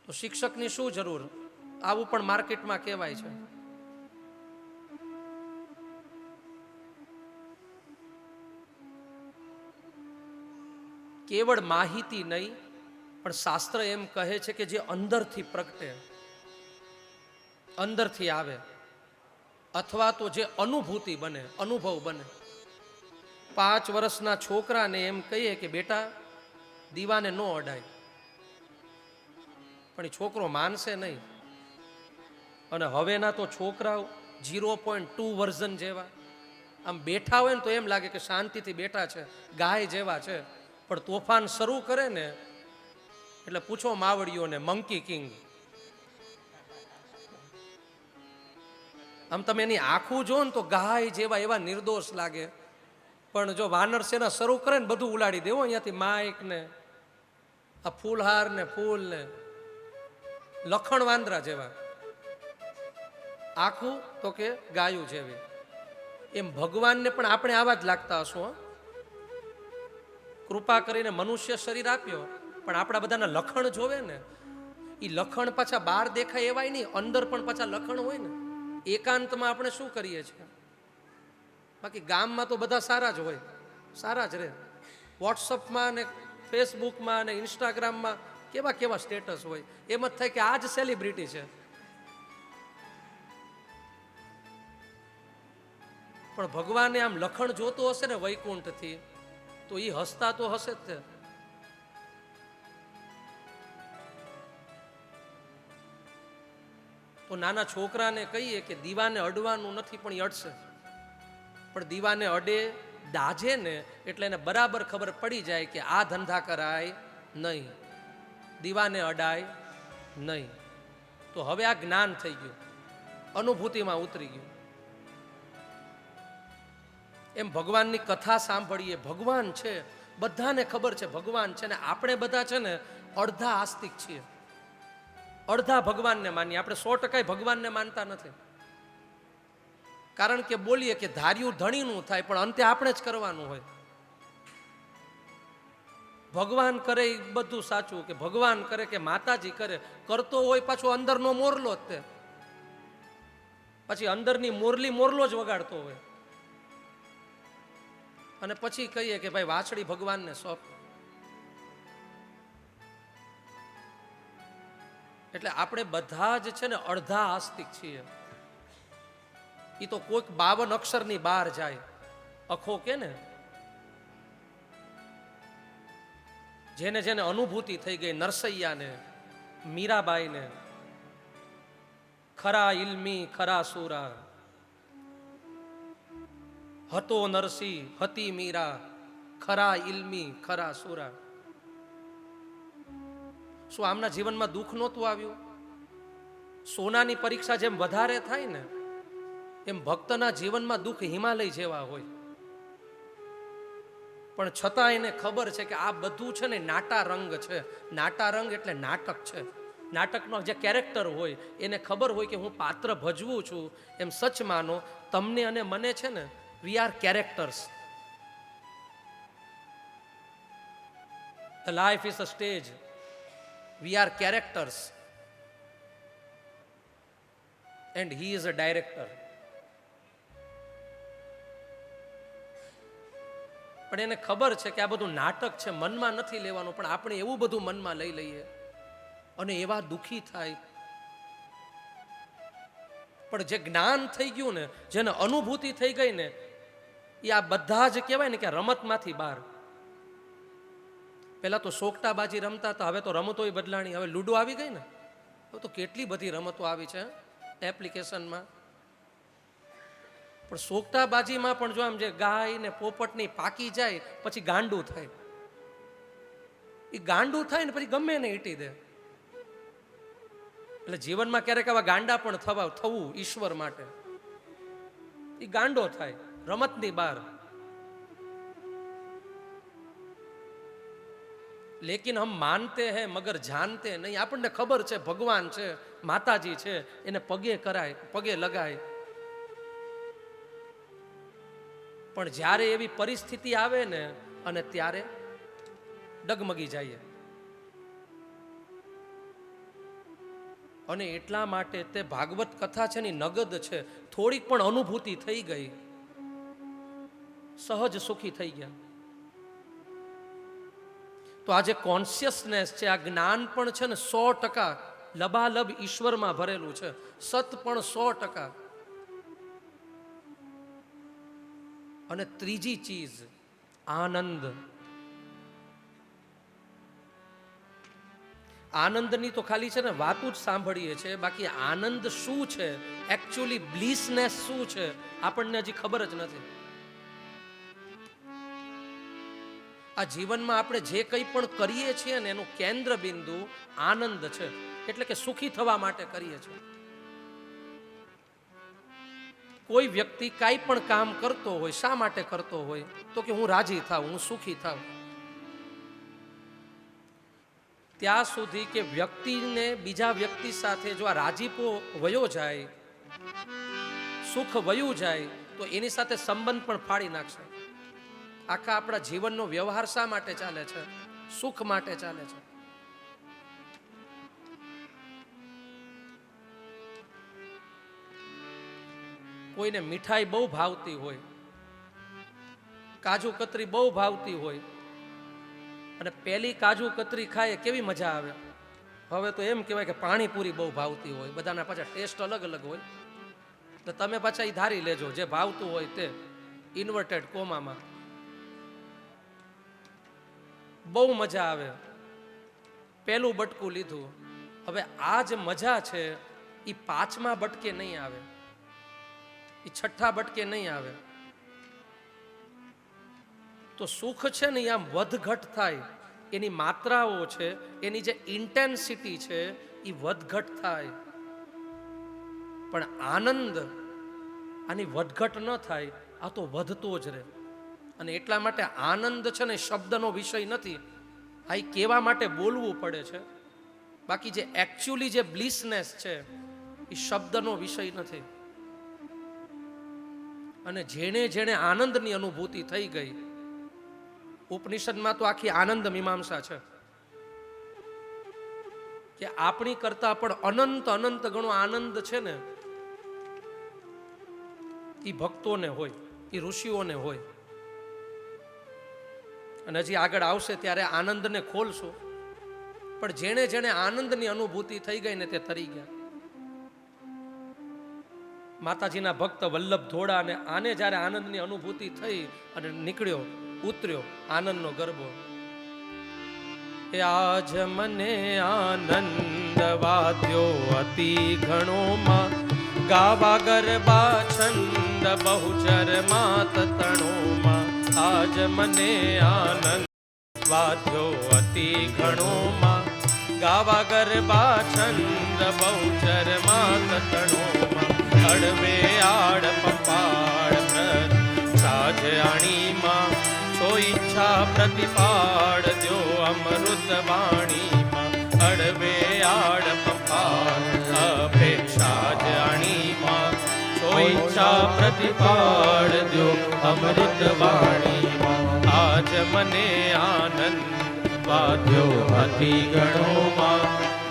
તો શિક્ષકની શું જરૂર? આવું પણ માર્કેટમાં કહેવાય છે. કેવળ માહિતી નહીં, પણ શાસ્ત્ર એમ કહે છે કે જે અંદરથી પ્રગટે, અંદરથી આવે, અથવા તો જે અનુભૂતિ બને, અનુભવ બને. 5 વર્ષના છોકરાને એમ કહીએ કે બેટા દીવાને ન અડાય, પણ એ છોકરો માનશે નહીં. અને હવેના તો છોકરાઓ 0.2 વર્ઝન જેવા, આમ બેઠા હોય ને તો એમ લાગે કે શાંતિથી બેઠા છે, ગાય જેવા છે, પણ તોફાન શરૂ કરે ને એટલે પૂછો માવડીઓને, મંકી કિંગ. આમ તમે એની આંખું જો ને તો ગાય જેવા એવા નિર્દોષ લાગે, પણ જો વાનર સેના શરૂ કરે ને બધું ઉલાડી દેવો, અહીંયાથી માઇક ને આ ફૂલહાર ને ફૂલ ને, લખણ વાંદરા જેવા, આખું તો કે ગાયું જેવી. એમ ભગવાનને પણ આપણે આવા જ લાગતા હશું. કૃપા કરીને મનુષ્ય શરીર આપ્યો, પણ આપણા બધાના લખણ જોવે ને, એ લખણ પાછા બહાર દેખાય એવાય નહીં, અંદર પણ પાછા લખણ હોય ને. એકાંતમાં આપણે શું કરીએ છીએ? બાકી ગામમાં તો બધા સારા જ હોય, સારા જ રહે. વોટ્સઅપમાં ને ફેસબુકમાં ને ઇન્સ્ટાગ્રામમાં કેવા કેવા સ્ટેટસ હોય, એમ જ થાય કે આ જ સેલિબ્રિટી છે. પણ ભગવાને આમ લખણ જોતો હશે ને વૈકુંઠથી, તો એ હસતા તો હશે જ તે. તો નાના છોકરાને કહીએ કે દીવાને અડવાનું નથી, પણ એ અડશે. પણ દીવાને અડે, દાજે ને એટલે એને બરાબર ખબર પડી જાય કે આ ધંધા કરાય નહીં, દીવાને અડાય નહીં. તો હવે આ જ્ઞાન થઈ ગયું, અનુભૂતિમાં ઉતરી ગયું. એમ ભગવાનની કથા સાંભળીએ, ભગવાન છે, બધાને ખબર છે ભગવાન છે, ને આપણે બધા છે ને અડધા આસ્તિક છીએ, અડધા ભગવાનને માનીએ. આપણે 100% ભગવાનને માનતા નથી, કારણ કે બોલીએ કે ધાર્યું ધણીનું થાય, પણ અંતે આપણે જ કરવાનું હોય. ભગવાન કરે એ બધું સાચું, કે ભગવાન કરે કે માતાજી કરે, કરતો હોય પાછો અંદરનો મોરલો જ તે, પછી અંદરની મોરલી મોરલો જ વગાડતો હોય. અને પછી કહીએ કે ભાઈ વાછડી ભગવાનને સોંપ. એટલે આપણે બધા જ છે ને અડધા આસ્તિક છીએ. એ તો કોઈક 52 અક્ષરની બહાર જાય, અખો કે ને, જેને જેને અનુભૂતિ થઈ ગઈ, નરસૈયાને, મીરાબાઈને, ખરા ઇલ્મી ખરા સુરા, હતો નરસિંહ હતી મીરા, ખરા ઇલ્મી ખરા સુરા. શું આમના જીવનમાં દુઃખ નહોતું આવ્યું? સોનાની પરીક્ષા જેમ વધારે થાય ને, એમ ભક્તના જીવનમાં દુઃખ હિમાલય જેવા હોય. પણ છતાં એને ખબર છે કે આ બધું છે ને નાટા રંગ છે. નાટા રંગ એટલે નાટક છે. નાટકનો જે કેરેક્ટર હોય એને ખબર હોય કે હું પાત્ર ભજવું છું. એમ સચ માનો, તમને અને મને છે ને, we are characters. The life is a stage. We are characters. And he is a director. પણ એને ખબર છે કે આ બધું નાટક છે, મનમાં નથી લેવાનું. પણ આપણે એવું બધું મનમાં લઈ લઈએ અને એવા દુખી થાય. પણ જે જ્ઞાન થઈ ગયું ને, જેને અનુભૂતિ થઈ ગઈ ને, એ આ બધા જ કહેવાય ને કે રમતમાંથી બહાર. પહેલા તો સોકટાબાજી રમતા હતા, હવે તો રમતોય બદલાણી. હવે લૂડો આવી ગઈ ને, હવે તો કેટલી બધી રમતો આવી છે એપ્લિકેશનમાં. પણ સોકટાબાજીમાં પણ જો આમ જે ગાય ને પોપટની પાકી જાય પછી ગાંડું થાય. એ ગાંડું થાય ને પછી ગમે ને ઈટી દે. એટલે જીવનમાં ક્યારેક આવા ગાંડા પણ થવું ઈશ્વર માટે. એ ગાંડો થાય રમતની બહાર. લેકિન હમ માનતે હૈ મગર જાનતે નહીં. આપણને ખબર છે ભગવાન છે, માતાજી છે, એને પગે કરાય, પગે લગાય. પણ જ્યારે એવી પરિસ્થિતિ આવે ને અને ત્યારે ડગમગી જાય. અને એટલા માટે તે ભાગવત કથા છે ને નગદ છે. થોડીક પણ અનુભૂતિ થઈ ગઈ, સહજ સુખી થઈ ગયા. તો આ જે કોન્શિયસનેસ છે, આ જ્ઞાન પણ છે ને 100% લબાલબ ઈશ્વરમાં ભરેલું છે. સત પણ 100%. અને ત્રીજી ચીજ આનંદ. આનંદની તો ખાલી છે ને વાતું જ સાંભળીએ છીએ, બાકી આનંદ શું છે, એકચ્યુઅલી બ્લીસનેસ શું છે, આપણને હજી ખબર જ નથી. આ જીવનમાં આપણે જે કંઈ પણ કરીએ છીએ ને એનું કેન્દ્ર બિંદુ આનંદ છે. એટલે કે સુખી થવા માટે કરીએ છીએ. કોઈ વ્યક્તિ કાંઈ પણ કામ કરતો હોય, શા માટે કરતો હોય? તો કે હું રાજી થાઉં, હું સુખી થાઉં. ત્યાં સુધી કે વ્યક્તિને બીજા વ્યક્તિ સાથે જો આ રાજીપો વયો જાય, સુખ વયું જાય, તો એની સાથે સંબંધ પણ ફાડી નાખશે. આખા આપણા જીવનનો વ્યવહાર શા માટે ચાલે છે? સુખ માટે ચાલે છે. કોઈને મીઠાઈ બહુ ભાવતી હોય, કાજુ કતરી બહુ ભાવતી હોય, અને પેલી કાજુ કતરી ખાય કેવી મજા આવે. હવે તો એમ કહેવાય કે પાણીપુરી બહુ ભાવતી હોય. બધાના પાછા ટેસ્ટ અલગ અલગ હોય. તો તમે પાછા એ ધારી લેજો જે ભાવતું હોય તે, ઇન્વર્ટેડ કોમામાં. બહુ મજા આવે, પેલું બટકું લીધું. હવે આ જે મજા છે એ 5મા બટકે નહીં આવે, એ 6ઠ્ઠા બટકે નહીં આવે. તો સુખ છે ને આમ વધઘટ થાય, એની માત્રાઓ છે, એની જે ઇન્ટેન્સિટી છે એ વધઘટ થાય. પણ આનંદ આની વધઘટ ન થાય, આ તો વધતો જ રહે. અને એટલા માટે આનંદ છે ને શબ્દનો વિષય નથી. આ કહેવા માટે બોલવું પડે છે. બાકી જે એકચ્યુઅલી જે બ્લિસનેસ છે એ શબ્દનો વિષય નથી. અને જેણે જેણે આનંદની અનુભૂતિ થઈ ગઈ, ઉપનિષદમાં તો આખી આનંદ મીમાંસા છે કે આપણી કરતા પણ અનંત અનંત ગણો આનંદ છે ને એ ભક્તોને હોય, એ ઋષિઓને હોય. અને હજી આગળ આવશે ત્યારે આનંદને ખોલશું. પણ જેણે જેણે આનંદની અનુભૂતિ થઈ ગઈ ને તે તરી ગયા. માતાજીના ભક્ત વલ્લભ ધોળા, અને આને જ્યારે આનંદની અનુભૂતિ થઈ અને નીકળ્યો, ઉતર્યો આનંદનો ગરબો. એ આજ મને આનંદ વાદ્યો અતિ ઘણોમાં, ગાવા ગરબા છંદ બહુચર માત તણોમાં. આજ મને આનંદ વાદ્યો અતિ ઘણોમાં, ગાવા ગરબા છંદ બહુચર માત તણોમાં. અડવે આડ પપાડ સાજ આણીમાં, છો ઈચ્છા પ્રતિપાડ દ્યો અમૃત વાણીમાં. અડવે આડ પપાડ અપેક્ષા જ આણીમાં, છો ઈચ્છા પ્રતિપાડ દ્યો અમૃત વાણીમાં. આજ મને આનંદ વાદ્યો અતિ ગણોમાં,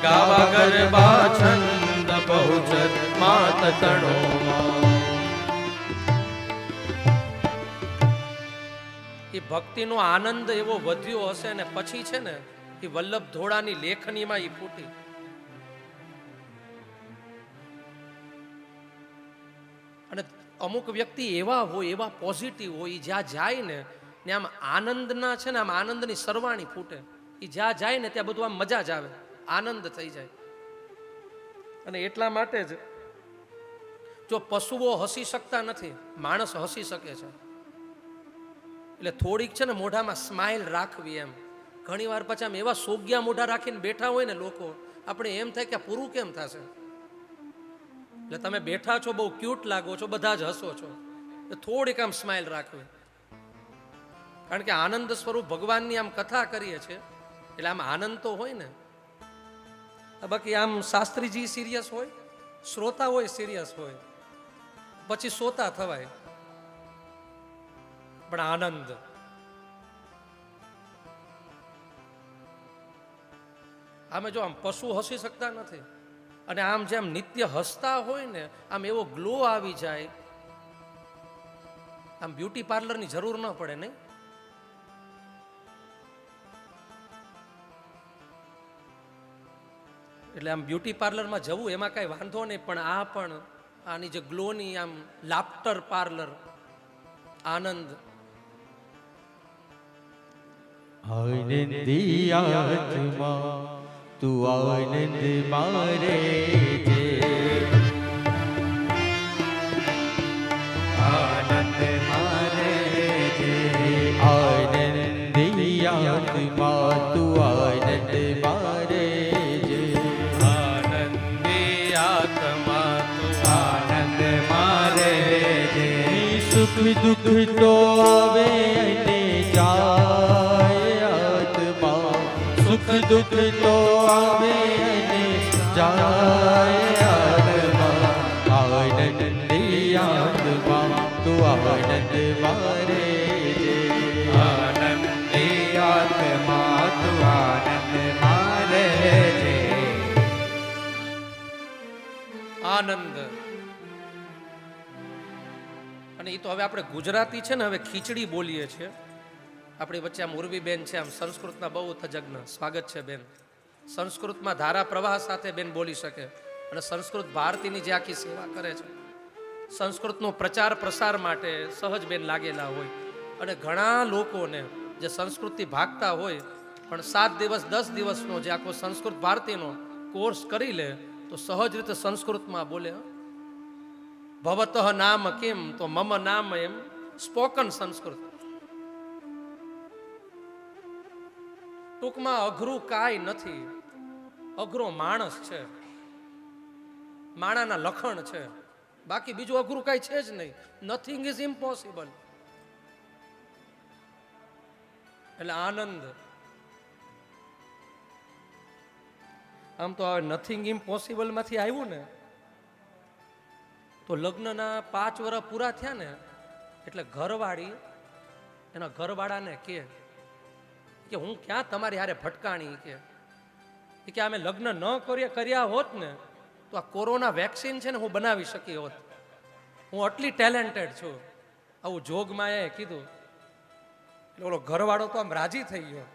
ગાવા ગરબા છંદ બહુચર માત તણોમાં. એ ભક્તિનો આનંદ એવો વધ્યો હશે ને પછી છે ને એ વલ્લભ ધોળાની લેખનીમાં એ ફૂટી. અને અમુક વ્યક્તિ એવા હોય, એવા પોઝિટિવ હોય, જ્યાં જાય ને આમ આનંદના છે ને આમ આનંદની સરવાણી ફૂટે. એ જ્યાં જાય ને ત્યાં બધું આમ મજા જ આવે, આનંદ થઈ જાય. અને એટલા માટે જ જો પશુઓ હસી શકતા નથી, માણસ હસી શકે છે. એટલે થોડીક છે ને મોઢામાં સ્માઇલ રાખવી. એમ ઘણી વાર પછી આમ એવા સોગ્યા મોઢા રાખીને બેઠા હોય ને લોકો, આપણે એમ થાય કે આ પૂરું કેમ થશે. એટલે તમે બેઠા છો, બહુ ક્યુટ લાગો છો, બધા જ હસો છો, થોડીક આમ સ્માઇલ રાખવી. કારણ કે આનંદ સ્વરૂપ ભગવાનની આમ કથા કરીએ છીએ એટલે આમ આનંદ તો હોય ને. બાકી આમ શાસ્ત્રીજી સિરિયસ હોય, શ્રોતા હોય સિરિયસ હોય, પછી શ્રોતા થવાય. પણ આનંદ આમે જો આમ પશુ હસી શકતા નથી, અને આમ જેમ નિત્ય હસતા હોય ને આમ એવો ગ્લો આવી જાય. આમ બ્યુટી પાર્લરની જરૂર ન પડે નહીં. એટલે આમ બ્યુટી પાર્લરમાં જવું એમાં કઈ વાંધો નહીં, પણ આની જે ગ્લોની આમ લાફ્ટર પાર્લર, આનંદ. આનંદી આત્મા તું આનંદ મારે જે, આનંદ મારે જે, આનંદી આત્મા તું આનંદ મારે જે, આનંદી આત્મા તું આનંદ મારે જે. સુખ દુઃખ તો આવે અને જાય આત્મા, સુખ દુઃખ તો આવે અને જાય આત્મા, આનંદી આત્મા તું આનંદ મારે જે, આનંદી આત્મા તું આનંદ મારે જે. આનંદ. અને એ તો હવે આપણે ગુજરાતી છે ને, હવે ખીચડી બોલીએ છીએ. આપણી વચ્ચે આમ ઉર્વી બેન છે, આમ સંસ્કૃતના બહુ તજજ્ઞ. સ્વાગત છે બેન. સંસ્કૃતમાં ધારા પ્રવાહ સાથે બેન બોલી શકે, અને સંસ્કૃત ભારતીની જે આખી સેવા કરે છે, સંસ્કૃતનો પ્રચાર પ્રસાર માટે સહજ બેન લાગેલા હોય. અને ઘણા લોકોને જે સંસ્કૃતિ ભાગતા હોય પણ 7 દિવસ 10 દિવસનો જે આખો સંસ્કૃત ભારતીનો કોર્સ કરી લે તો સહજ રીતે સંસ્કૃતમાં બોલે. ભવતઃ નામ કિમ, તો મમ નામ એમ સ્પોકન સંસ્કૃત. ટૂંકમાં અઘરું કાંઈ નથી. અઘરો માણસ છે, માણાના લખણ છે, બાકી બીજું અઘરું કાંઈ છે જ નહીં. Nothing is impossible. એટલે આનંદ. આમ તો નથિંગ ઇમ્પોસિબલ માંથી આવ્યું ને, તો લગ્નના 5 વર્ષ પૂરા થયા ને એટલે ઘરવાળી એના ઘરવાળાને કે હું ક્યાં તમારી હારે ભટકાણી, કે અમે લગ્ન ન કર્યા હોત ને તો આ કોરોના વેક્સિન છે ને હું બનાવી શકી હોત. હું આટલી ટેલેન્ટેડ છું. આવું જોગમાં એ કીધું. એટલે ઓલો ઘરવાળો તો આમ રાજી થઈ ગયો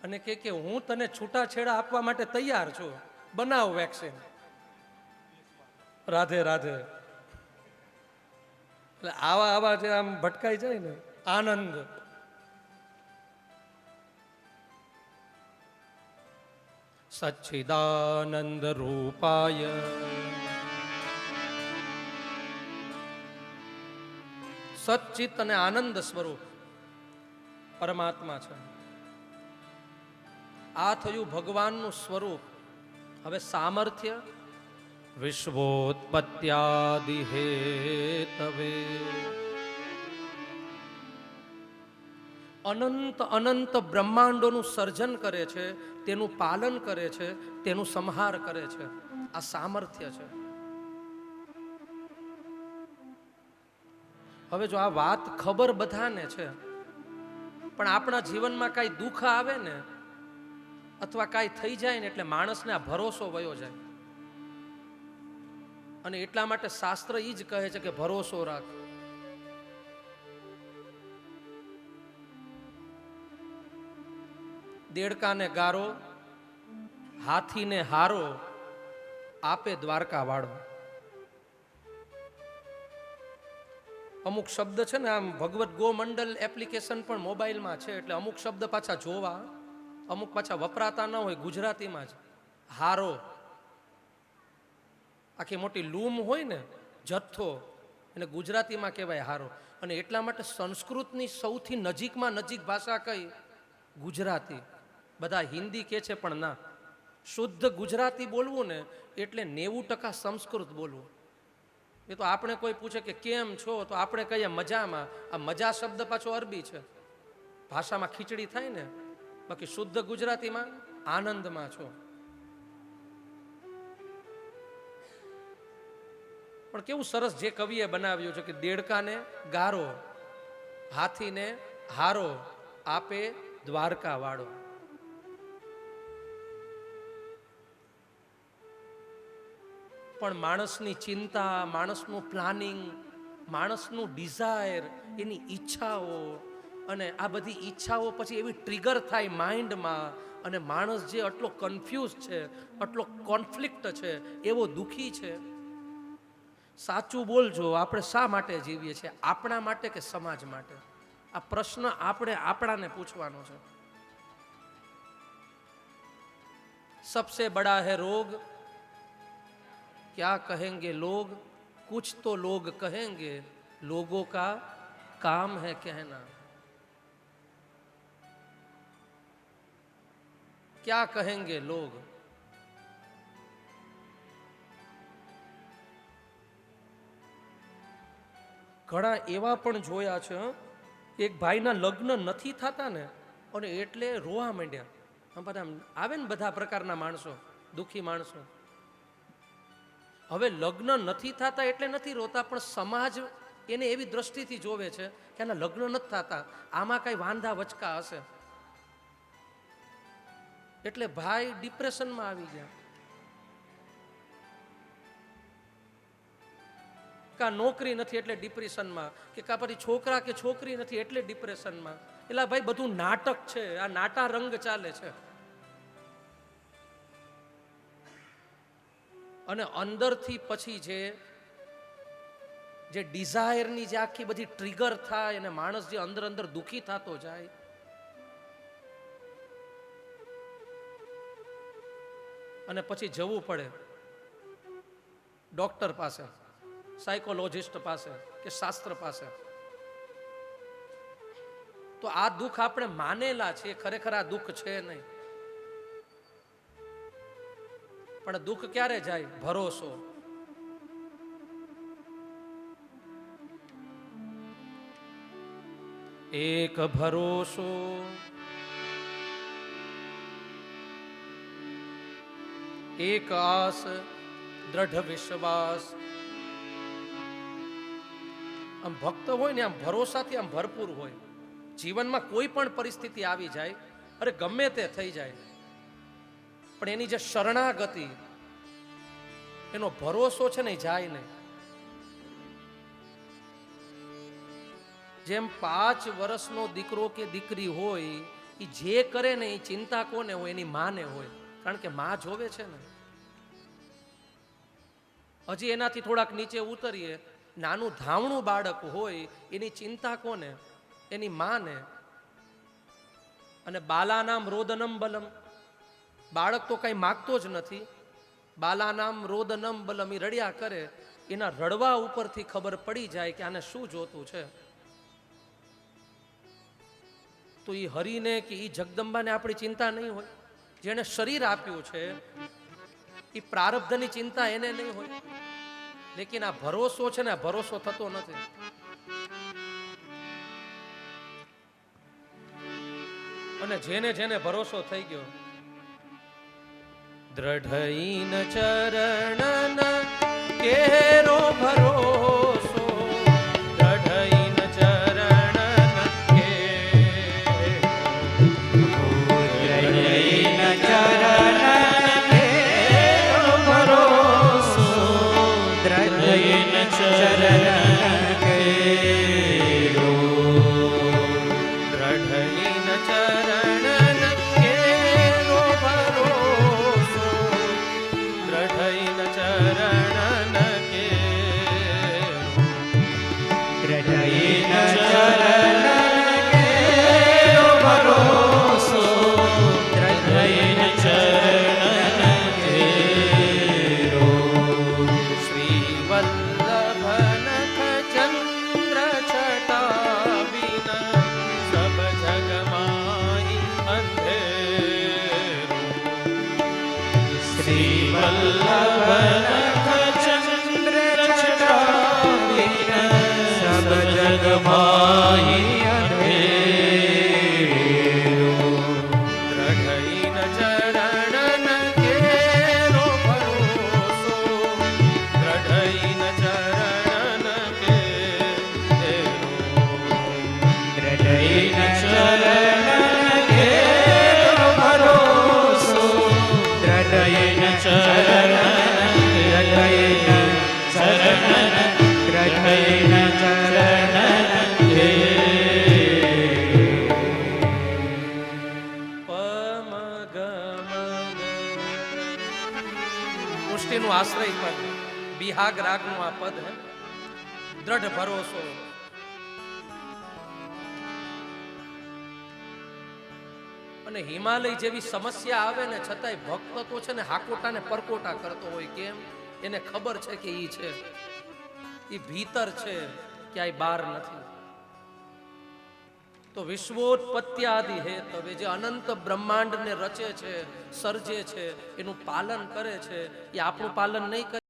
અને કે હું તને છૂટાછેડા આપવા માટે તૈયાર છું, બનાવ વેક્સિન. રાધે રાધે. એટલે આવા જે આમ ભટકાઈ જાય ને, આનંદ. સચ્ચિદાનંદ રૂપાય સચ્ચિત અને આનંદ સ્વરૂપ પરમાત્મા છે. આ થયું ભગવાનનું સ્વરૂપ. હવે સામર્થ્ય વિશ્વોત્પત્યાદિ હેતવે, અનંત અનંત બ્રહ્માંડોનું સર્જન કરે છે, તેનું પાલન કરે છે, તેનું સંહાર કરે છે. આ સામર્થ્ય છે. હવે જો આ વાત ખબર બધાને છે, પણ આપણા જીવનમાં કાંઈ દુઃખ આવે ને અથવા કાંઈ થઈ જાય ને એટલે માણસને આ ભરોસો વયો જાય. અને એટલા માટે શાસ્ત્ર એ જ કહે છે કે ભરોસો રાખ. દેડકાને ગારો, હાથીને હારો, આપે દ્વારકા વાળો. અમુક શબ્દ છે ને, આમ ભગવત ગોમંડલ એપ્લિકેશન પણ મોબાઈલમાં છે, એટલે અમુક શબ્દ પાછા જોવા, અમુક પાછા વપરાતા ન હોય ગુજરાતીમાં જ. હારો, આખી મોટી લૂમ હોય ને જથ્થો, એને ગુજરાતીમાં કહેવાય હારો. અને એટલા માટે સંસ્કૃતની સૌથી નજીકમાં નજીક ભાષા કઈ? ગુજરાતી. બધા હિન્દી કે છે પણ ના, શુદ્ધ ગુજરાતી બોલવું ને એટલે 90% સંસ્કૃત બોલવું. એ તો આપણે કોઈ પૂછે કે કેમ છો તો આપણે કહીએ મજામાં. આ મજા શબ્દ પાછો અરબી છે. ભાષામાં ખીચડી થાય ને બાકી શુદ્ધ ગુજરાતીમાં આનંદમાં છો. પણ કેવું સરસ જે કવિએ બનાવ્યું છે કે દેડકાને ગારો, હાથીને હારો, આપે દ્વારકા વાળો. પણ માણસની ચિંતા, માણસનું પ્લાનિંગ, માણસનું ડિઝાયર, એની ઈચ્છાઓ, અને આ બધી ઈચ્છાઓ પછી એવી ટ્રિગર થાય માઇન્ડમાં, અને માણસ જે આટલો કન્ફ્યુઝ છે, આટલો કોન્ફ્લિક્ટ છે, એવો દુઃખી છે. સાચું બોલજો, આપણે શા માટે જીવીએ છીએ? આપણા માટે કે સમાજ માટે? આ પ્રશ્ન આપણે આપણાને પૂછવાનો છે. सबसे बड़ा है रोग, क्या कहेंगे लोग, कुछ तो लोग कहेंगे, लोगों का काम है कहना. क्या कहेंगे लोग? ઘણા એવા પણ જોયા છે, એક ભાઈના લગ્ન નથી થતા ને, અને એટલે રોવા માંડ્યા. બધા આવે ને બધા પ્રકારના માણસો, દુઃખી માણસો. હવે લગ્ન નથી થતા એટલે નથી રોતા, પણ સમાજ એને એવી દ્રષ્ટિથી જોવે છે કે આના લગ્ન નથી થતા, આમાં કઈ વાંધા વચકા હશે, એટલે ભાઈ ડિપ્રેશનમાં આવી ગયા. કા નોકરી નથી એટલે ડિપ્રેશનમાં, કે કા પછી છોકરા કે છોકરી નથી એટલે ડિપ્રેશનમાં. એટલે ભાઈ બધું નાટક છે, આ નાટા રંગ ચાલે છે. અને અંદરથી પછી જે ડિઝાયરની જે આખી બધી ટ્રિગર થાય, અને માણસ જે અંદર અંદર દુઃખી થતો જાય, અને પછી જવું પડે ડોક્ટર પાસે, સાયકોલોજિસ્ટ પાસે કે શાસ્ત્ર પાસે. તો આ દુઃખ આપણે માનેલા છે, ખરેખર આ દુઃખ છે નહીં. પણ દુઃખ ક્યારે જાય? ભરોસો. એક ભરોસો, એક આસ, દ્રઢ વિશ્વાસ. આમ ભક્ત હોય ને, આમ ભરોસાથી આમ ભરપૂર હોય. જીવનમાં કોઈ પણ પરિસ્થિતિ આવી જાય, અરે ગમે તે થઈ જાય, પણ એની જે શરણાગતિ, એનો ભરોસો છે ને, જાય નહીં. જેમ 5 વર્ષનો દીકરો કે દીકરી હોય, એ જે કરે ને એ ચિંતા કોને હોય? એની માને હોય, કારણ કે માં જોવે છે ને. હજી એનાથી થોડાક નીચે ઉતરીએ, નાનું ધાવણું બાળક હોય, એની ચિંતા કોને? એની માને. અને બાલાનામ રોદનમ બલમ, બાળક તો કઈ માગતો જ નથી. બાલાનામ રોદનમ બલમ, એ રડ્યા કરે. એના રડવા ઉપરથી ખબર પડી જાય કે આને શું જોતું છે. તો એ હરિને કે એ જગદંબાને આપણી ચિંતા નહીં હોય. જેને શરીર આપ્યું છે એ પ્રારબ્ધની ચિંતા એને નહીં હોય. લેકિન આ ભરોસો છે ને, આ ભરોસો થતો નથી. અને જેને જેને ભરોસો થઈ ગયો, દ્રઢઈન ચરણન કેરો ભરોસો, દ્રઢઈન ચરણન દ્રઢઈન ચરણન કેરો ભરોસો, દ્રઢઈન ચરણન કેરો, દ્રઢઈન ચરણન કેરો ભરોસો, દ્રઢઈન ચરણન કેરો, દ્રઢઈન ચરણન કેરો ભરોસો, દ્રઢઈન ચરણન કેરો. શ્રી વલ્લભનખ ચંદ્ર છટા બિન સબ જગમાઈ અંધેરો. શ્રી વલ્લભનખ ચંદ્ર છટા બિન સબ જગમાહી અંધેરો. પુષ્ટિનું આશ્રય પદ, બિહાગ રાગનું આ પદ હે. દ્રઢ ભરોસો. અને હિમાલય જેવી સમસ્યા આવે ને છતાંય ભક્ત તો છે ને હાકોટા ને પરકોટા કરતો હોય. કેમ? એને ખબર છે કે ઈ છે, ઈ ભીતર છે, ક્યાંય બહાર નથી. તો વિશ્વોત્પત્યાદિ હેતવે, જે અનંત બ્રહ્માંડ ને રચે છે, સર્જે છે, એનું પાલન કરે છે, એ આપણું પાલન નહીં કરે.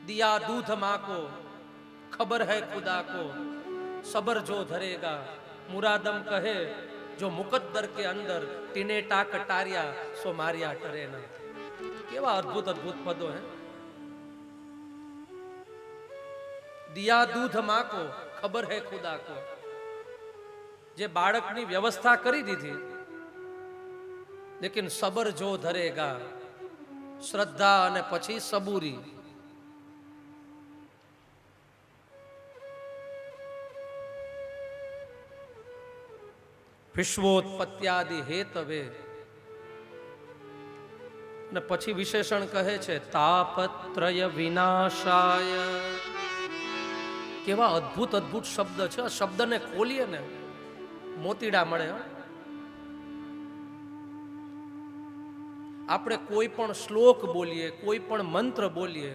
દિયા દૂધ માકો, ખબર હૈ ખુદા કો, સબર જો ધરેગા, મુરાદમ કહે જો મુકદ્દર કે અંદર, ટીને ટાક ટાર્યા સો માર્યા ટરેના. કેવા અદ્ભુત અદ્ભુત પદો હે. દિયા દૂધ માકો, ખબર હૈ ખુદા કો. જે બાળકની વ્યવસ્થા કરી દીધી, લેકિન સબર જો ધરેગા, શ્રદ્ધા અને પછી સબૂરી. વિશ્વોત્પત્યાદિ હેતવે. અને પછી વિશેષણ કહે છે તાપત્રય વિનાશાય. કેવા અદ્ભુત અદ્ભુત શબ્દ છે. શબ્દને ખોલીએ ને મોતીડા મળે. આપણે કોઈ પણ શ્લોક બોલીએ, કોઈ પણ મંત્ર બોલીએ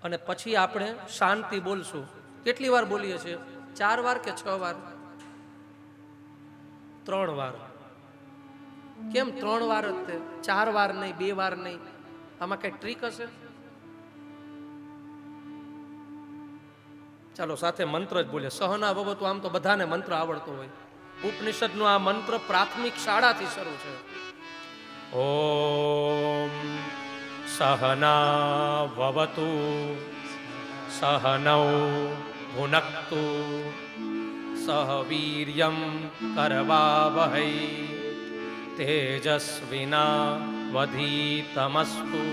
અને પછી આપણે શાંતિ બોલશું. કેટલી વાર બોલીએ છીએ? 4 વાર કે 6 વાર? 3 વાર. કેમ 3 વાર જ તે? 4 વાર નહીં, 2 વાર નહીં? આમાં કઈ ટ્રીક હશે? ચાલો સાથે મંત્ર જ બોલે. સહના ભવતુ. આમ તો બધાને મંત્ર આવડતો હોય. ઉપનિષદનો આ મંત્ર પ્રાથમિક શાળાથી શરૂ છે. ઓમ સહના ભવતુ સહનૌ ભુનક્તુ સહ વીર્યમ કરવાવહૈ તેજસ્વિના વધીતમસ્તુ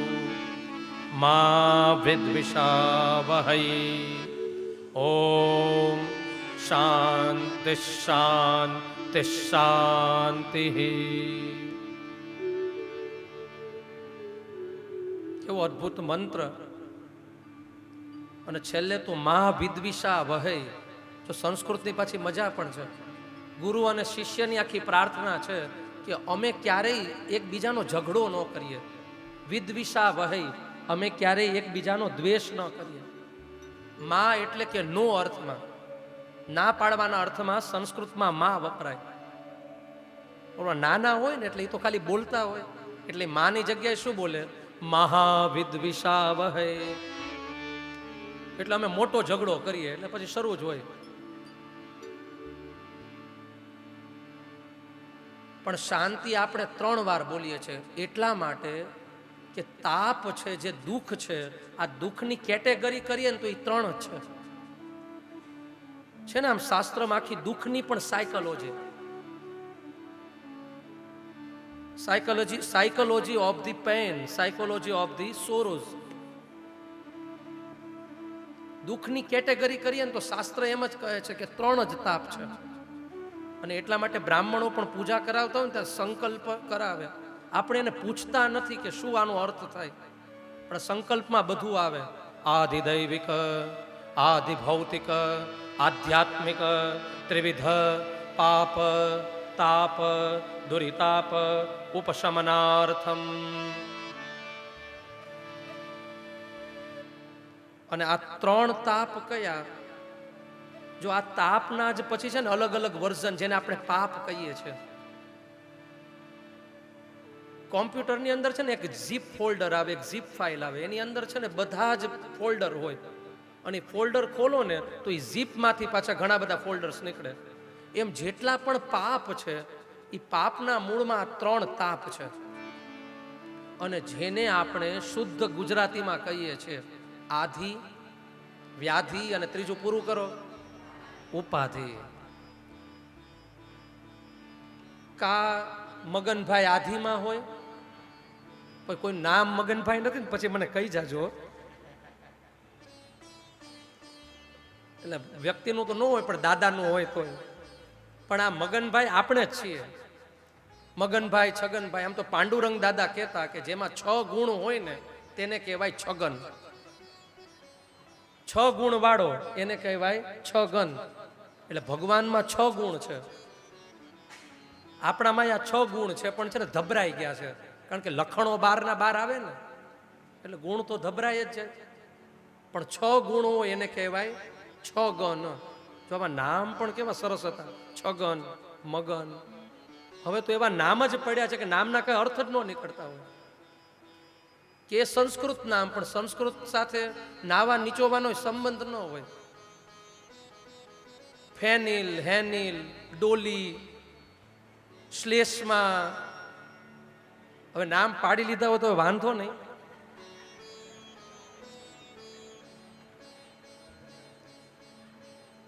મા વિદ્વિષાવહૈ. ઓમ શાંતિ શાંતિ શાંતિ. કેવો અદ્ભુત મંત્ર. અને છેલ્લે તો મા વિદ્વિષા વહે. તો સંસ્કૃતની પાછી મજા પણ છે. ગુરુ અને શિષ્યની આખી પ્રાર્થના છે કે અમે ક્યારેય એકબીજાનો ઝઘડો ન કરીએ. વિદ્વિષા વહે, અમે ક્યારેય એકબીજાનો દ્વેષ ન કરીએ. મા એટલે કે નો અર્થમાં, ના પાડવાના અર્થમાં સંસ્કૃતમાં મા વપરાય. નાના હોય ને એટલે એ તો ખાલી બોલતા હોય, એટલે માની જગ્યાએ શું બોલે? મહાવિદ્વિષા વહે. એટલે અમે મોટો ઝઘડો કરીએ એટલે પછી શરૂ જ હોય. પણ શાંતિ આપણે 3 વાર બોલીએ છીએ એટલા માટે કે તાપ છે, જે દુઃખ છે, આ દુઃખની કેટેગરી કરીએ ને તો એ 3 જ છે ને. આમ શાસ્ત્રમાં આખી દુઃખની પણ psychology of the pain, psychology of the sorrows. દુઃખની કેટેગરી કરીએ ને તો શાસ્ત્ર એમ જ કહે છે કે 3 જ તાપ છે. અને એટલા માટે બ્રાહ્મણો પણ પૂજા કરાવતા હોય ને ત્યારે સંકલ્પ કરાવે. આપણે એને પૂછતા નથી કે શું આનો અર્થ થાય, પણ સંકલ્પમાં બધું આવે. આધિદૈવિક, આધિભૌતિક, આધ્યાત્મિક, ત્રિવિધ પાપ તાપ દુરિતાપ ઉપશમનાર્થમ. અને આ 3 તાપ કયા? જો આ તાપના જ પછી છે ને અલગ અલગ વર્ઝન, જેને આપણે પાપ કહીએ છીએ. કોમ્પ્યુટરની અંદર છે ને એક ઝીપ ફોલ્ડર આવે, એક ઝીપ ફાઇલ આવે. એની અંદર છે ને બધા જ ફોલ્ડર હોય. અને ફોલ્ડર ખોલો ને તો એ ઝીપમાંથી પાછા ઘણા બધા ફોલ્ડર્સ નીકળે. એમ જેટલા પણ પાપ છે એ પાપના મૂળમાં 3 તાપ છે. અને જેને આપણે શુદ્ધ ગુજરાતીમાં કહીએ છીએ આધિ, વ્યાધિ અને ત્રીજું પૂરું કરો ઉપાધિ. કા મગનભાઈ આધિમાં હોય, કોઈ નામ મગનભાઈ નથી ને પછી મને કહી જાજો. એટલે વ્યક્તિનું તો ન હોય પણ દાદાનું હોય તો. પણ આ મગનભાઈ આપણે જ છીએ. મગનભાઈ, છગનભાઈ. આમ તો પાંડુરંગ દાદા કહેતા કે જેમાં 6 ગુણ હોય ને તેને કહેવાય છગન. 6 ગુણ વાળો એને કહેવાય છગન. એટલે ભગવાનમાં 6 ગુણ છે. આપણામાં આ 6 ગુણ છે, પણ છે ને ધબરાઈ ગયા છે. કારણ કે લખણો 12 આવે ને, એટલે ગુણ તો ધબરાય જ છે. પણ 6 ગુણો એને કહેવાય છગન. જો આમાં નામ પણ કેવા સરસ હતા, છગન, મગન. હવે તો એવા નામ જ પડ્યા છે કે નામના કઈ અર્થ જ ન નીકળતા હોય. કે સંસ્કૃત નામ, પણ સંસ્કૃત સાથે નાવા નીચોવાનો સંબંધ ન હોય. ફેનિલ, હેનિલ, ડોલી, શ્લેષ્મા. હવે નામ પાડી લીધા હોય તો વાંધો નહીં.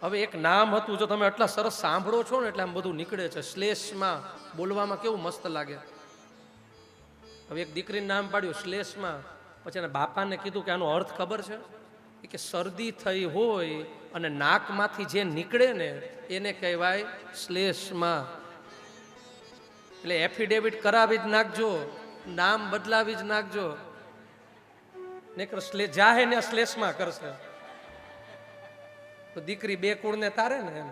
હવે એક નામ હતું, જો તમે આટલા સરસ સાંભળો છો ને એટલે આમ બધું નીકળે છે. શ્લેષ્મા બોલવામાં કેવું મસ્ત લાગે. હવે એક દીકરીનું નામ પાડ્યું શ્લેષ્મા. પછી એના બાપાને કીધું કે આનો અર્થ ખબર છે? કે શરદી થઈ હોય અને નાકમાંથી જે નીકળે ને એને કહેવાય શ્લેષ્મા. એટલે એફિડેવિટ કરાવી જ નાખજો, નામ બદલાવી જ નાખજો. નહીતર જાહે ને શ્લેષ્મા કરશે તો દીકરી 2 કુળને તારે ને એમ.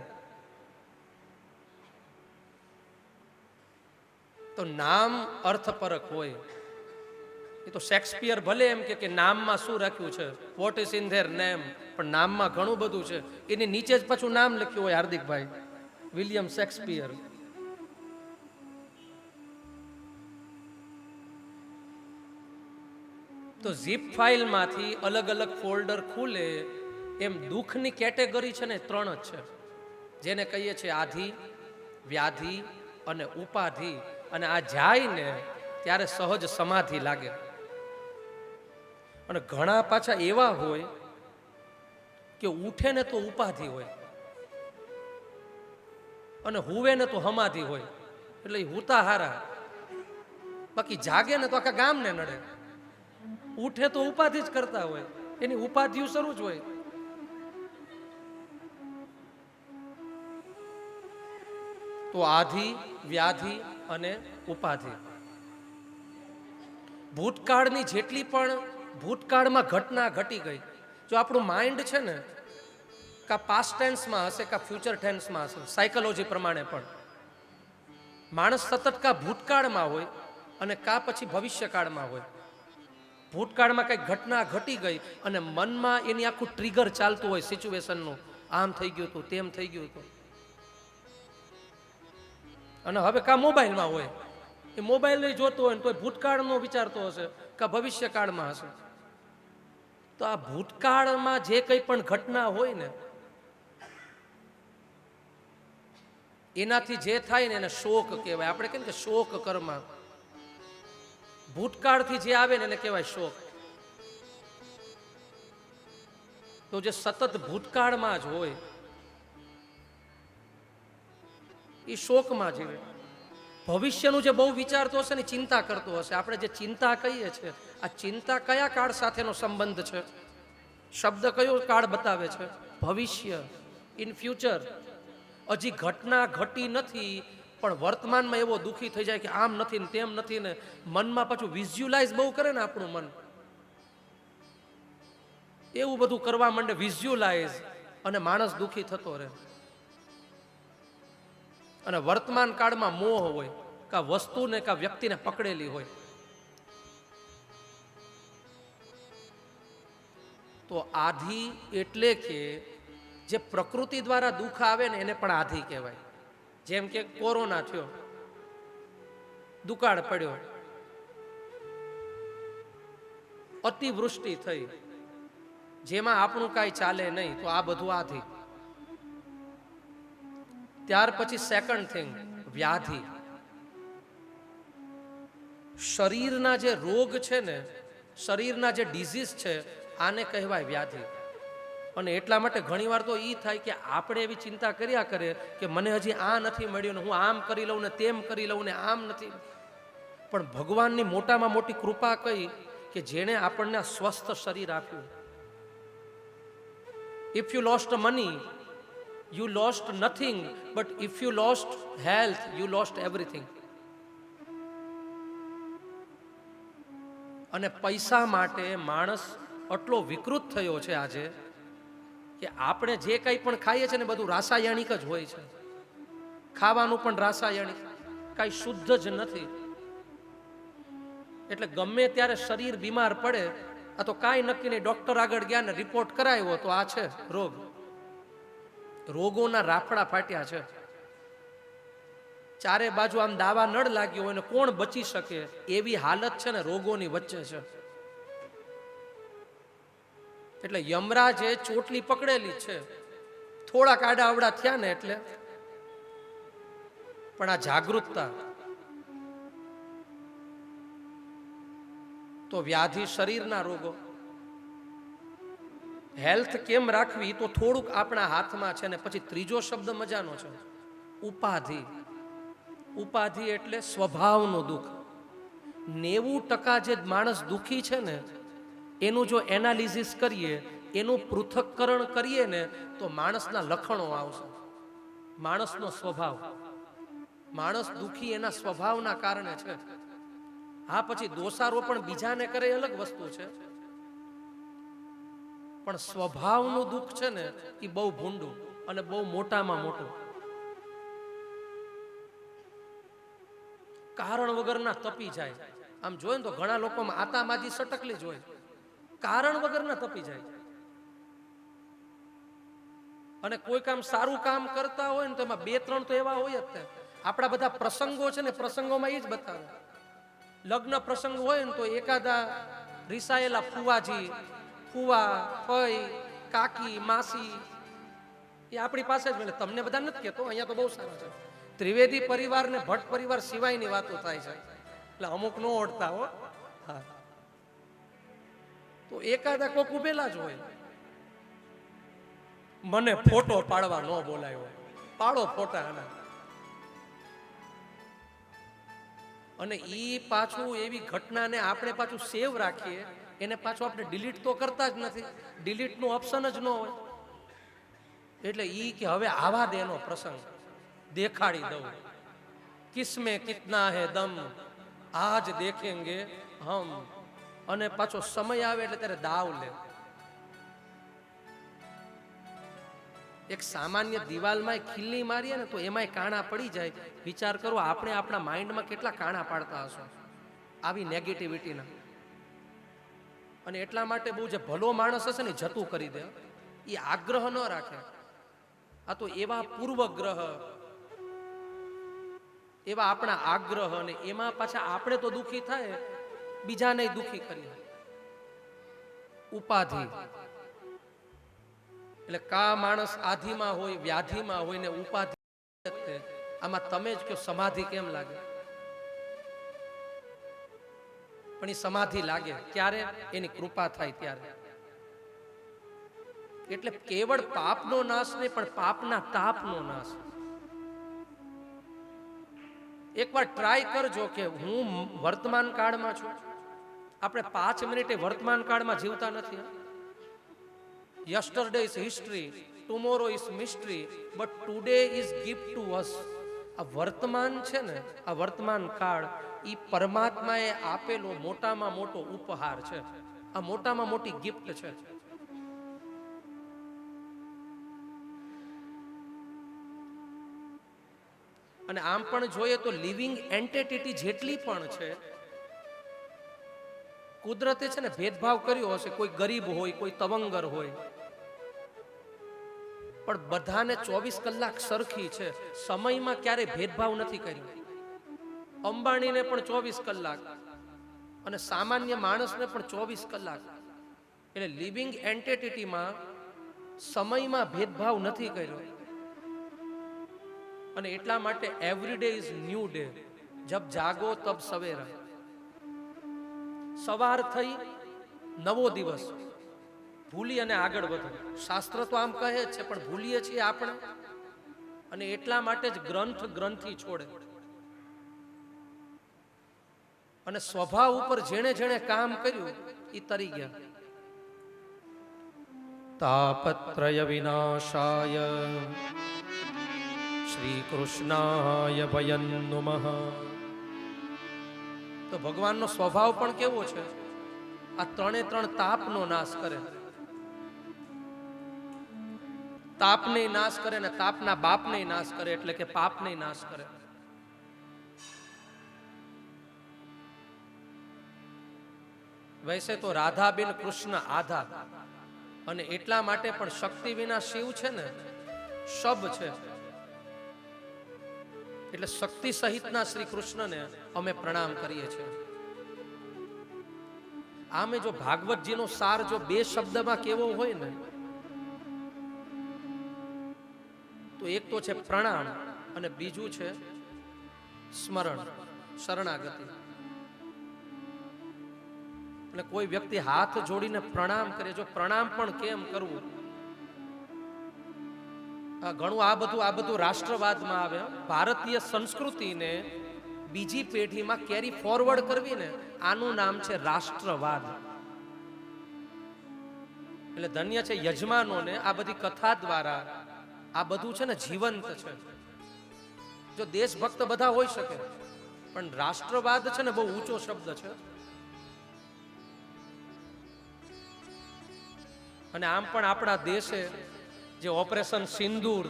તો નામ અર્થપરક હોય. એ તો શેક્સપિયર ભલે એમ કે નામમાં શું રાખ્યું છે, what is in their name, પણ નામમાં ઘણું બધું છે. એની નીચે જ પાછું નામ લખ્યું હોય, હાર્દિકભાઈ, વિલિયમ શેક્સપિયર. તો ઝીપ ફાઇલમાંથી અલગ અલગ ફોલ્ડર ખુલે એમ દુઃખની કેટેગરી છે ને 3 જ છે, જેને કહીએ છીએ આધિ, વ્યાધિ અને ઉપાધિ. અને આ જાય ને ત્યારે સહજ સમાધિ લાગે. અને ઘણા પાછા એવા હોય કે ઉઠે ને તો ઉપાધિ હોય અને હુવે ને તો સમાધિ હોય. એટલે હુતા હારા, બાકી જાગે ને તો આખા ગામને નડે. ઉઠે તો ઉપાધિ જ કરતા હોય, એની ઉપાધિઓ શરૂ જ હોય. તો આધિ, વ્યાધિ અને ઉપાધિ. ભૂતકાળની જેટલી પણ ભૂતકાળમાં ઘટના ઘટી ગઈ, જો આપણું માઇન્ડ છે ને કા પાસ્ટ ટેન્સમાં હશે કા ફ્યુચર ટેન્સમાં હશે, સાયકોલોજી પ્રમાણે પણ માણસ સતત કા ભૂતકાળમાં હોય અને કા પછી ભવિષ્યકાળમાં હોય. ભૂતકાળમાં કંઈક ઘટના ઘટી ગઈ અને મનમાં એની આખું ટ્રિગર ચાલતું હોય સિચ્યુએશનનું, આમ થઈ ગયું હતું, તેમ થઈ ગયું હતું. અને હવે કા મોબાઈલમાં હોય, એ મોબાઈલ નહીં જોતો હોય તો ભૂતકાળનો વિચારતો હશે કા ભવિષ્યકાળમાં હશે. તો આ ભૂતકાળમાં જે કંઈ પણ ઘટના હોય ને એનાથી જે થાય ને એને શોક કહેવાય. આપણે કેમ કે શોક કર્મ, ભૂતકાળથી જે આવે ને એને કહેવાય શોક. તો જે સતત ભૂતકાળમાં જ હોય એ શોકમાં જીવે. ભવિષ્યનું જે બહુ વિચારતો હશે ને ચિંતા કરતો હશે. આપણે જે ચિંતા કહીએ છીએ, આ ચિંતા કયા કાળ સાથેનો સંબંધ છે? શબ્દ કયો કાળ બતાવે છે? ભવિષ્ય, ઇન ફ્યુચર. હજી ઘટના ઘટી નથી પણ વર્તમાનમાં એવો દુઃખી થઈ જાય કે આમ નથી ને તેમ નથી ને મનમાં પાછું વિઝ્યુલાઇઝ બહુ કરે ને આપણું મન, એવું બધું કરવા માંડે વિઝ્યુલાઇઝ, અને માણસ દુઃખી થતો રહે. અને વર્તમાન કાળમાં મોહ હોય, કા વસ્તુને કા વ્યક્તિને પકડેલી હોય. તો આધિ એટલે કે જે પ્રકૃતિ દ્વારા દુઃખ આવે ને એને પણ આધિ કહેવાય. જેમ કે કોરોના થયો, દુકાળ પડ્યો, અતિવૃષ્ટિ થઈ, જેમાં આપણું કાંઈ ચાલે નહીં, તો આ બધું આધિ. ત્યાર પછી સેકન્ડ થિંગ વ્યાધિ. શરીરના જે રોગ છે ને, શરીરના જે ડિઝીઝ છે, આને કહેવાય વ્યાધિ. અને એટલા માટે ઘણીવાર તો એ થાય કે આપણે એવી ચિંતા કર્યા કરે કે મને હજી આ નથી મળ્યું ને હું આમ કરી લઉં ને તેમ કરી લઉં ને આમ નથી. પણ ભગવાનની મોટામાં મોટી કૃપા કઈ કે જેણે આપણને સ્વસ્થ શરીર આપ્યું. If you lost money you lost nothing, but if you lost health, you lost everything. અને પૈસા માટે માણસ આટલો વિકૃત થયો છે આજે કે આપણે જે કંઈ પણ ખાઈએ છીએ ને બધું રાસાયણિક જ હોય છે. ખાવાનું પણ રાસાયણિક, કાંઈ શુદ્ધ જ નથી. એટલે ગમે ત્યારે શરીર બીમાર પડે, આ તો કાંઈ નક્કી નહીં, ડોક્ટર આગળ ગયા ને રિપોર્ટ કરાવ્યો તો આ છે રોગ. રોગોના રાફડા ફાટ્યા છે. ચારે બાજુ આમ દાવા નળ લાગ્યો હોય ને કોણ બચી શકે એવી હાલત છે ને રોગોની વચ્ચે છે. એટલે યમરાજે ચોટલી પકડેલી છે, થોડા આડા અવડા થયા ને એટલે. પણ આ જાગૃતતા, તો વ્યાધિ શરીરના રોગો, હેલ્થ કેમ રાખવી તો થોડુંક આપણા હાથમાં છે ને. પછી ત્રીજો શબ્દ મજાનો છે, ઉપાધિ. ઉપાધિ એટલે સ્વભાવનું દુઃખ. 90% જે માણસ દુઃખી છે ને એનું જો એનાલિસિસ કરીએ, એનું પૃથક્કરણ કરીએ ને તો માણસના લક્ષણો આવશે, માણસનો સ્વભાવ. માણસ દુઃખી એના સ્વભાવના કારણે છે. હા, પછી દોષારોપણ બીજાને કરે એ અલગ વસ્તુ છે, પણ સ્વભાવનું દુઃખ છે ને એ બહુ ભૂંડું અને બહુ મોટામાં મોટું. કારણ વગરના તપી જાય. આમ જોઈએ ને તો ઘણા લોકોમાં આતામાજી સટકલી જ હોય, કારણ વગરના તપી જાય. અને કોઈ કામ સારું કામ કરતા હોય ને તો એમાં 2-3 તો એવા હોય જ. આપણા બધા પ્રસંગો છે ને પ્રસંગોમાં એ જ બતાવે. લગ્ન પ્રસંગ હોય ને તો એકાદા રીસાયેલા ફુવાજી, ફુવા, ફઈ, કાકી, માસી એ આપણી પાસે જ મળે. તમને બધા નથી કહેતો, અહીંયા તો બહુ સારા છે. ત્રિવેદી પરિવાર ને ભટ્ટ પરિવાર સિવાયની વાતો થાય છે, એટલે અમુક નો ઓળતા હો. હા, તો એકાદા કોક ઉભેલા જ હોય. મને ફોટો પાડવા ન બોલાયો, પાડો ફોટા આના. અને ઈ પાછું એવી ઘટનાને આપણે પાછું સેવ રાખીએ, એને પાછું આપણે ડિલીટ તો કરતા જ નથી, ડિલીટ નું ઓપ્શન જ ન હોય. એટલે ઈ કે હવે આવા દે એનો પ્રસંગ દેખાડી દઉં, કિસમે કિતના હે દમ આજ દેખેંગે હમ. અને પાછો સમય આવે એટલે ત્યારે દાવ લે. એક સામાન્ય દિવાલમાં ખીલ્લી મારીએ ને તો એમાંય કાણા પડી જાય. વિચાર કરો, આપણે આપણા માઇન્ડમાં કેટલા કાણા પાડતા હશો આવી નેગેટિવિટીના. અને એટલા માટે બહુ જે ભલો માણસ હશે ને જતું કરી દે, એ આગ્રહ ન રાખે. આ તો એવા પૂર્વગ્રહ, એવા આપણા આગ્રહ, અને એમાં પાછા આપણે તો દુઃખી થાય, બીજાને દુઃખી કરીએ. ઉપાધિ એટલે કા માણસ આધિમાં હોય, વ્યાધિમાં હોય ને ઉપાધિ. આમાં તમે જ કહો સમાધિ કેમ લાગે? પણ એ સમાધિ લાગે ક્યારે? એની કૃપા થાય ત્યારે. એટલે કેવળ પાપનો નાશ નહીં, પણ પાપના તાપનો નાશ. એકવાર ટ્રાય કરજો કે હું વર્તમાન કાળમાં છું. આપણે 5 મિનિટે વર્તમાન કાળમાં જીવતા નથી. Yesterday is history, tomorrow is mystery, but today is gift to અસ. આ વર્તમાન છે ને, આ વર્તમાન કાળ એ પરમાત્માએ આપેલો મોટામાં મોટો ઉપહાર છે, આ મોટામાં મોટી ગિફ્ટ છે. અને આમ પણ જોઈએ તો લિવિંગ એન્ટિટી જેટલી પણ છે, કુદરતે છે ને ભેદભાવ કર્યો હશે. કોઈ ગરીબ હોય, કોઈ તવંગર હોય, પણ બધાને 24 કલાક સરખી છે. સમયમાં ક્યારેય ભેદભાવ નથી કર્યો. અંબાણીને પણ 24 કલાક અને સામાન્ય માણસને પણ 24 કલાક. એટલે લિવિંગ એન્ટિટીમાં સમયમાં ભેદભાવ નથી કર્યો. અને એટલા માટે every day is new day. જબ જાગો તબ સવેરા. સવાર થઈ, નવો દિવસ. ભૂલી અને આગળ વધો. શાસ્ત્ર તો આમ કહે છે, પણ ભૂલીએ છીએ આપણે. અને એટલા માટે જ ગ્રંથ ગ્રંથિ છોડે. અને સ્વભાવ ઉપર જેણે જેણે કામ કર્યું એ તરી ગયા. તાપત્રય વિનાશાય શ્રી કૃષ્ણાય વયં નુમઃ. તો ભગવાનનો સ્વભાવ પણ કેવો છે? આ ત્રણે ત્રણ તાપનો નાશ કરે. તાપને નાશ કરે ને તાપના બાપને નાશ કરે, એટલે કે પાપને નાશ કરે. વૈસે તો રાધાબેન કૃષ્ણ આધા, અને એટલા માટે પણ શક્તિ વિના શિવ છે ને શબ છે. એટલે શક્તિ સહિતના શ્રી કૃષ્ણને અમે પ્રણામ કરીએ છીએ. આમે જો ભાગવતજીનો સાર જો બે શબ્દમાં કેવો હોય ને, તો એક તો છે પ્રણામ અને બીજું છે સ્મરણ, શરણાગતિ. એટલે કોઈ વ્યક્તિ હાથ જોડીને પ્રણામ કરે, જો પ્રણામ પણ કેમ કરવું, ઘણું આ બધું રાષ્ટ્રવાદમાં આવે. ભારતીય સંસ્કૃતિને બીજી પેઢીમાં કેરી ફોરવર્ડ કરવી ને, આનું નામ છે રાષ્ટ્રવાદ. એટલે ધન્ય છે યજમાનોને આ બધી કથા દ્વારા આ બધું છે ને જીવંત છે. જો દેશભક્ત બધા હોઈ શકે, પણ રાષ્ટ્રવાદ છે ને બહુ ઊંચો શબ્દ છે. અને આમ પણ આપણા દેશે જે ઓપરેશન સિંદૂર,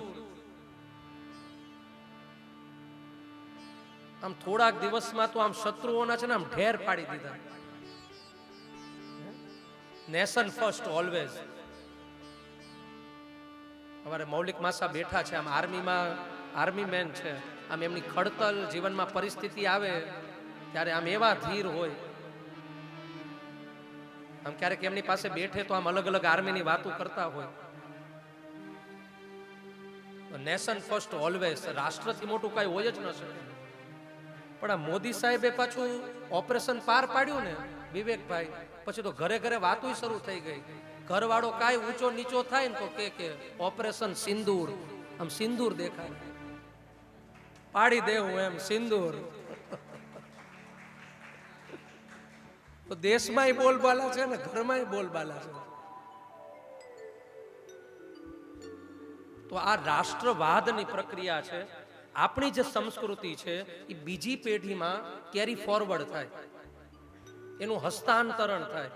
આમ થોડાક દિવસમાં તો આમ શત્રુઓના છે ને આમ ઢેર પાડી દીધા. Nation first always. અમારે મૌલિક માસા બેઠા છે, આમ આર્મી મેન છે, આમ એમની ખડતલ જીવનમાં પરિસ્થિતિ આવે ત્યારે આમ એવા ધીર હોય. આમ ક્યારેક એમની પાસે બેઠે તો આમ અલગ અલગ આર્મીની વાતો કરતા હોય. નેશન ફર્સ્ટ ઓલવેઝ, રાષ્ટ્રથી મોટું કઈ હોય જ ન શકે. પણ આ મોદી સાહેબે પાછું ઓપરેશન પાર પાડ્યું ને વિવેકભાઈ, પછી તો ઘરે ઘરે વાતો શરૂ થઈ ગઈ. ઘરવાળો કાંઈ ઊંચો નીચો થાય ને તો કે ઓપરેશન સિંદૂર, આમ સિંદૂર દેખાય, પાડી દેવું એમ સિંદૂર. તો દેશમાંય બોલબાલા છે ને ઘરમાંય બોલબાલા છે. તો આ રાષ્ટ્રવાદની પ્રક્રિયા છે. આપણી જે સંસ્કૃતિ છે એ બીજી પેઢીમાં કેરી ફોરવર્ડ થાય, એનું હસ્તાંતરણ થાય.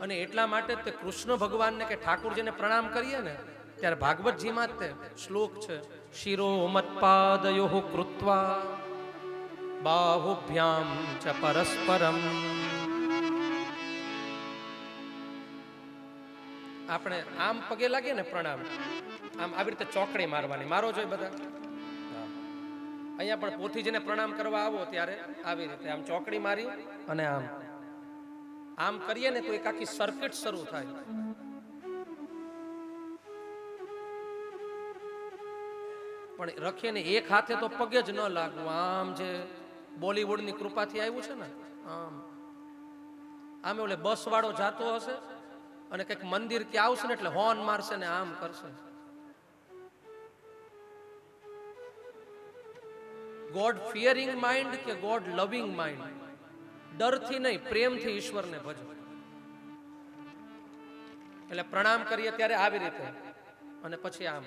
અને એટલા માટે તે કૃષ્ણ ભગવાનને કે ઠાકુરજીને પ્રણામ કરીએ ને ત્યારે ભાગવતજીમાં જ તે શ્લોક છે, શિરો મત્પાદયો કૃત્વા બાહુભ્યામ ચ પરસ્પરમ. આપણે આમ પગે લાગીએ ને પ્રણામ, આમ આવી રીતે ચોકડી મારવાની. મારો જોઈએ બધા અહીંયા પણ પોથીજીને પ્રણામ કરવા આવો ત્યારે આવી રીતે આમ ચોકડી મારી અને આમ કરીએ ને તો એક આખી સર્કિટ શરૂ થાય. પણ રખીએ ને એક હાથે તો પગે જ ન લાગવું. આમ જે બોલીવુડની કૃપાથી આવ્યું છે ને, આમ ઓલે બસ વાળો જાતો હશે અને કંઈક મંદિર કે આવશે ને એટલે હોર્ન મારશે ને આમ કરશે. ગોડ ફિયરિંગ માઇન્ડ કે ગોડ લવિંગ માઇન્ડ? ડરથી નહીં, પ્રેમથી ઈશ્વરને ભજો. એટલે પ્રણામ કરીએ ત્યારે આવી રીતે અને પછી આમ.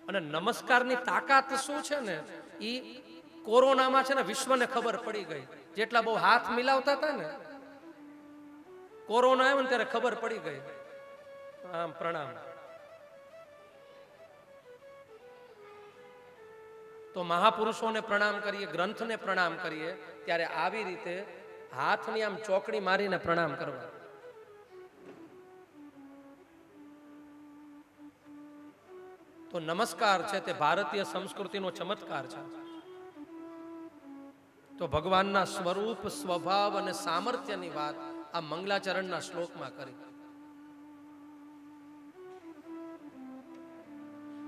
અને નમસ્કારની તાકાત શું છે ને, ઈ કોરોનામાં છે ને વિશ્વને ખબર પડી ગઈ. જેટલા બહુ હાથ મિલાવતા હતા ને, કોરોના આવ્યો ને ત્યારે ખબર પડી ગઈ. આમ પ્રણામ. તો મહાપુરુષોને પ્રણામ કરીએ, ગ્રંથને પ્રણામ કરીએ ત્યારે આવી રીતે હાથની આમ ચોકડી મારીને પ્રણામ કરવા. તો નમસ્કાર છે તે ભારતીય સંસ્કૃતિનો ચમત્કાર છે. તો ભગવાનના સ્વરૂપ, સ્વભાવ અને સામર્થ્યની વાત આ મંગલાચરણના શ્લોકમાં કરી.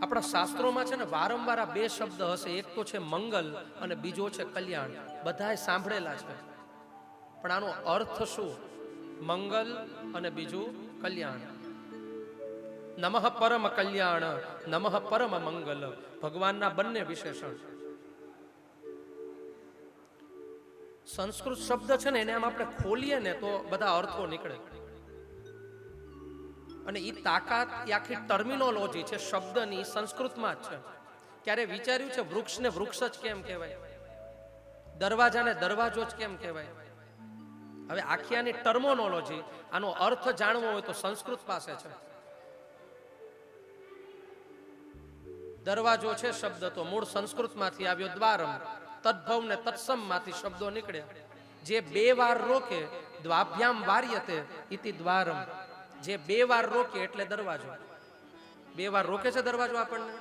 આપણા શાસ્ત્રોમાં છે ને વારંવાર આ બે શબ્દ હશે. એક તો છે મંગલ અને બીજો છે કલ્યાણ. બધાએ સાંભળેલા છે, પણ આનો અર્થ શું? મંગલ અને બીજું કલ્યાણ. નમઃ પરમ કલ્યાણ, નમઃ પરમ મંગલ, ભગવાનના બંને વિશેષણ. સંસ્કૃત શબ્દ છે ને એને આમ આપણે ખોલીએ ને તો બધા અર્થો નીકળે. અને એ તાકાત, એ આખી ટર્મિનોલોજી છે શબ્દની, સંસ્કૃતમાં જ છે. ક્યારે વિચાર્યું છે વૃક્ષને વૃક્ષ જ કેમ કહેવાય? દરવાજાને દરવાજો જ કેમ કહેવાય? હવે આખી આની ટર્મોનોલોજી, આનો અર્થ જાણવો હોય તો સંસ્કૃત પાસે છે. દરવાજો છે શબ્દ તો મૂળ સંસ્કૃતમાંથી આવ્યો દ્વારમ. તદ્ભવ ને તત્સમ માંથી શબ્દો નીકળ્યા. જે 2 વાર રોકે દ્વાભ્યામ વાર્યતે ઇતિ દ્વારમ. જે 2 વાર રોકે એટલે દરવાજો. 2 વાર રોકે છે દરવાજો આપણને.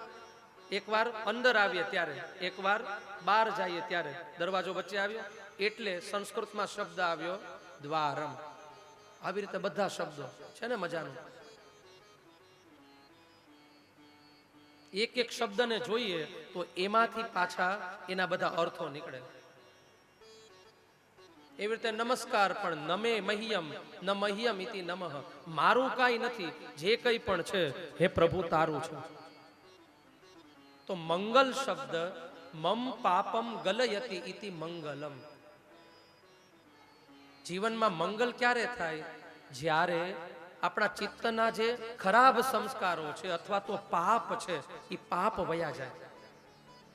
એકવાર અંદર આવીએ ત્યારે, એકવાર બહાર જઈએ ત્યારે દરવાજો વચ્ચે આવ્યો, એટલે સંસ્કૃતમાં શબ્દ આવ્યો દ્વારમ. આવી રીતે બધા શબ્દો છે ને મજાનું. એક એક શબ્દને જોઈએ તો એમાંથી પાછા એના બધા અર્થો નીકળે. એવી રીતે નમસ્કાર પણ નમે મહ્યમ ન મહ્યમ ઇતિ નમઃ. મારું કાંઈ નથી, જે કંઈ પણ છે હે પ્રભુ તારું છે. તો મંગલ શબ્દ મમ પાપમ ગલયતિ ઇતિ મંગલમ. જીવનમાં મંગલ ક્યારે થાય? જ્યારે આપણા ચિત્તના જે ખરાબ સંસ્કારો છે અથવા તો પાપ છે એ પાપ વયા જાય.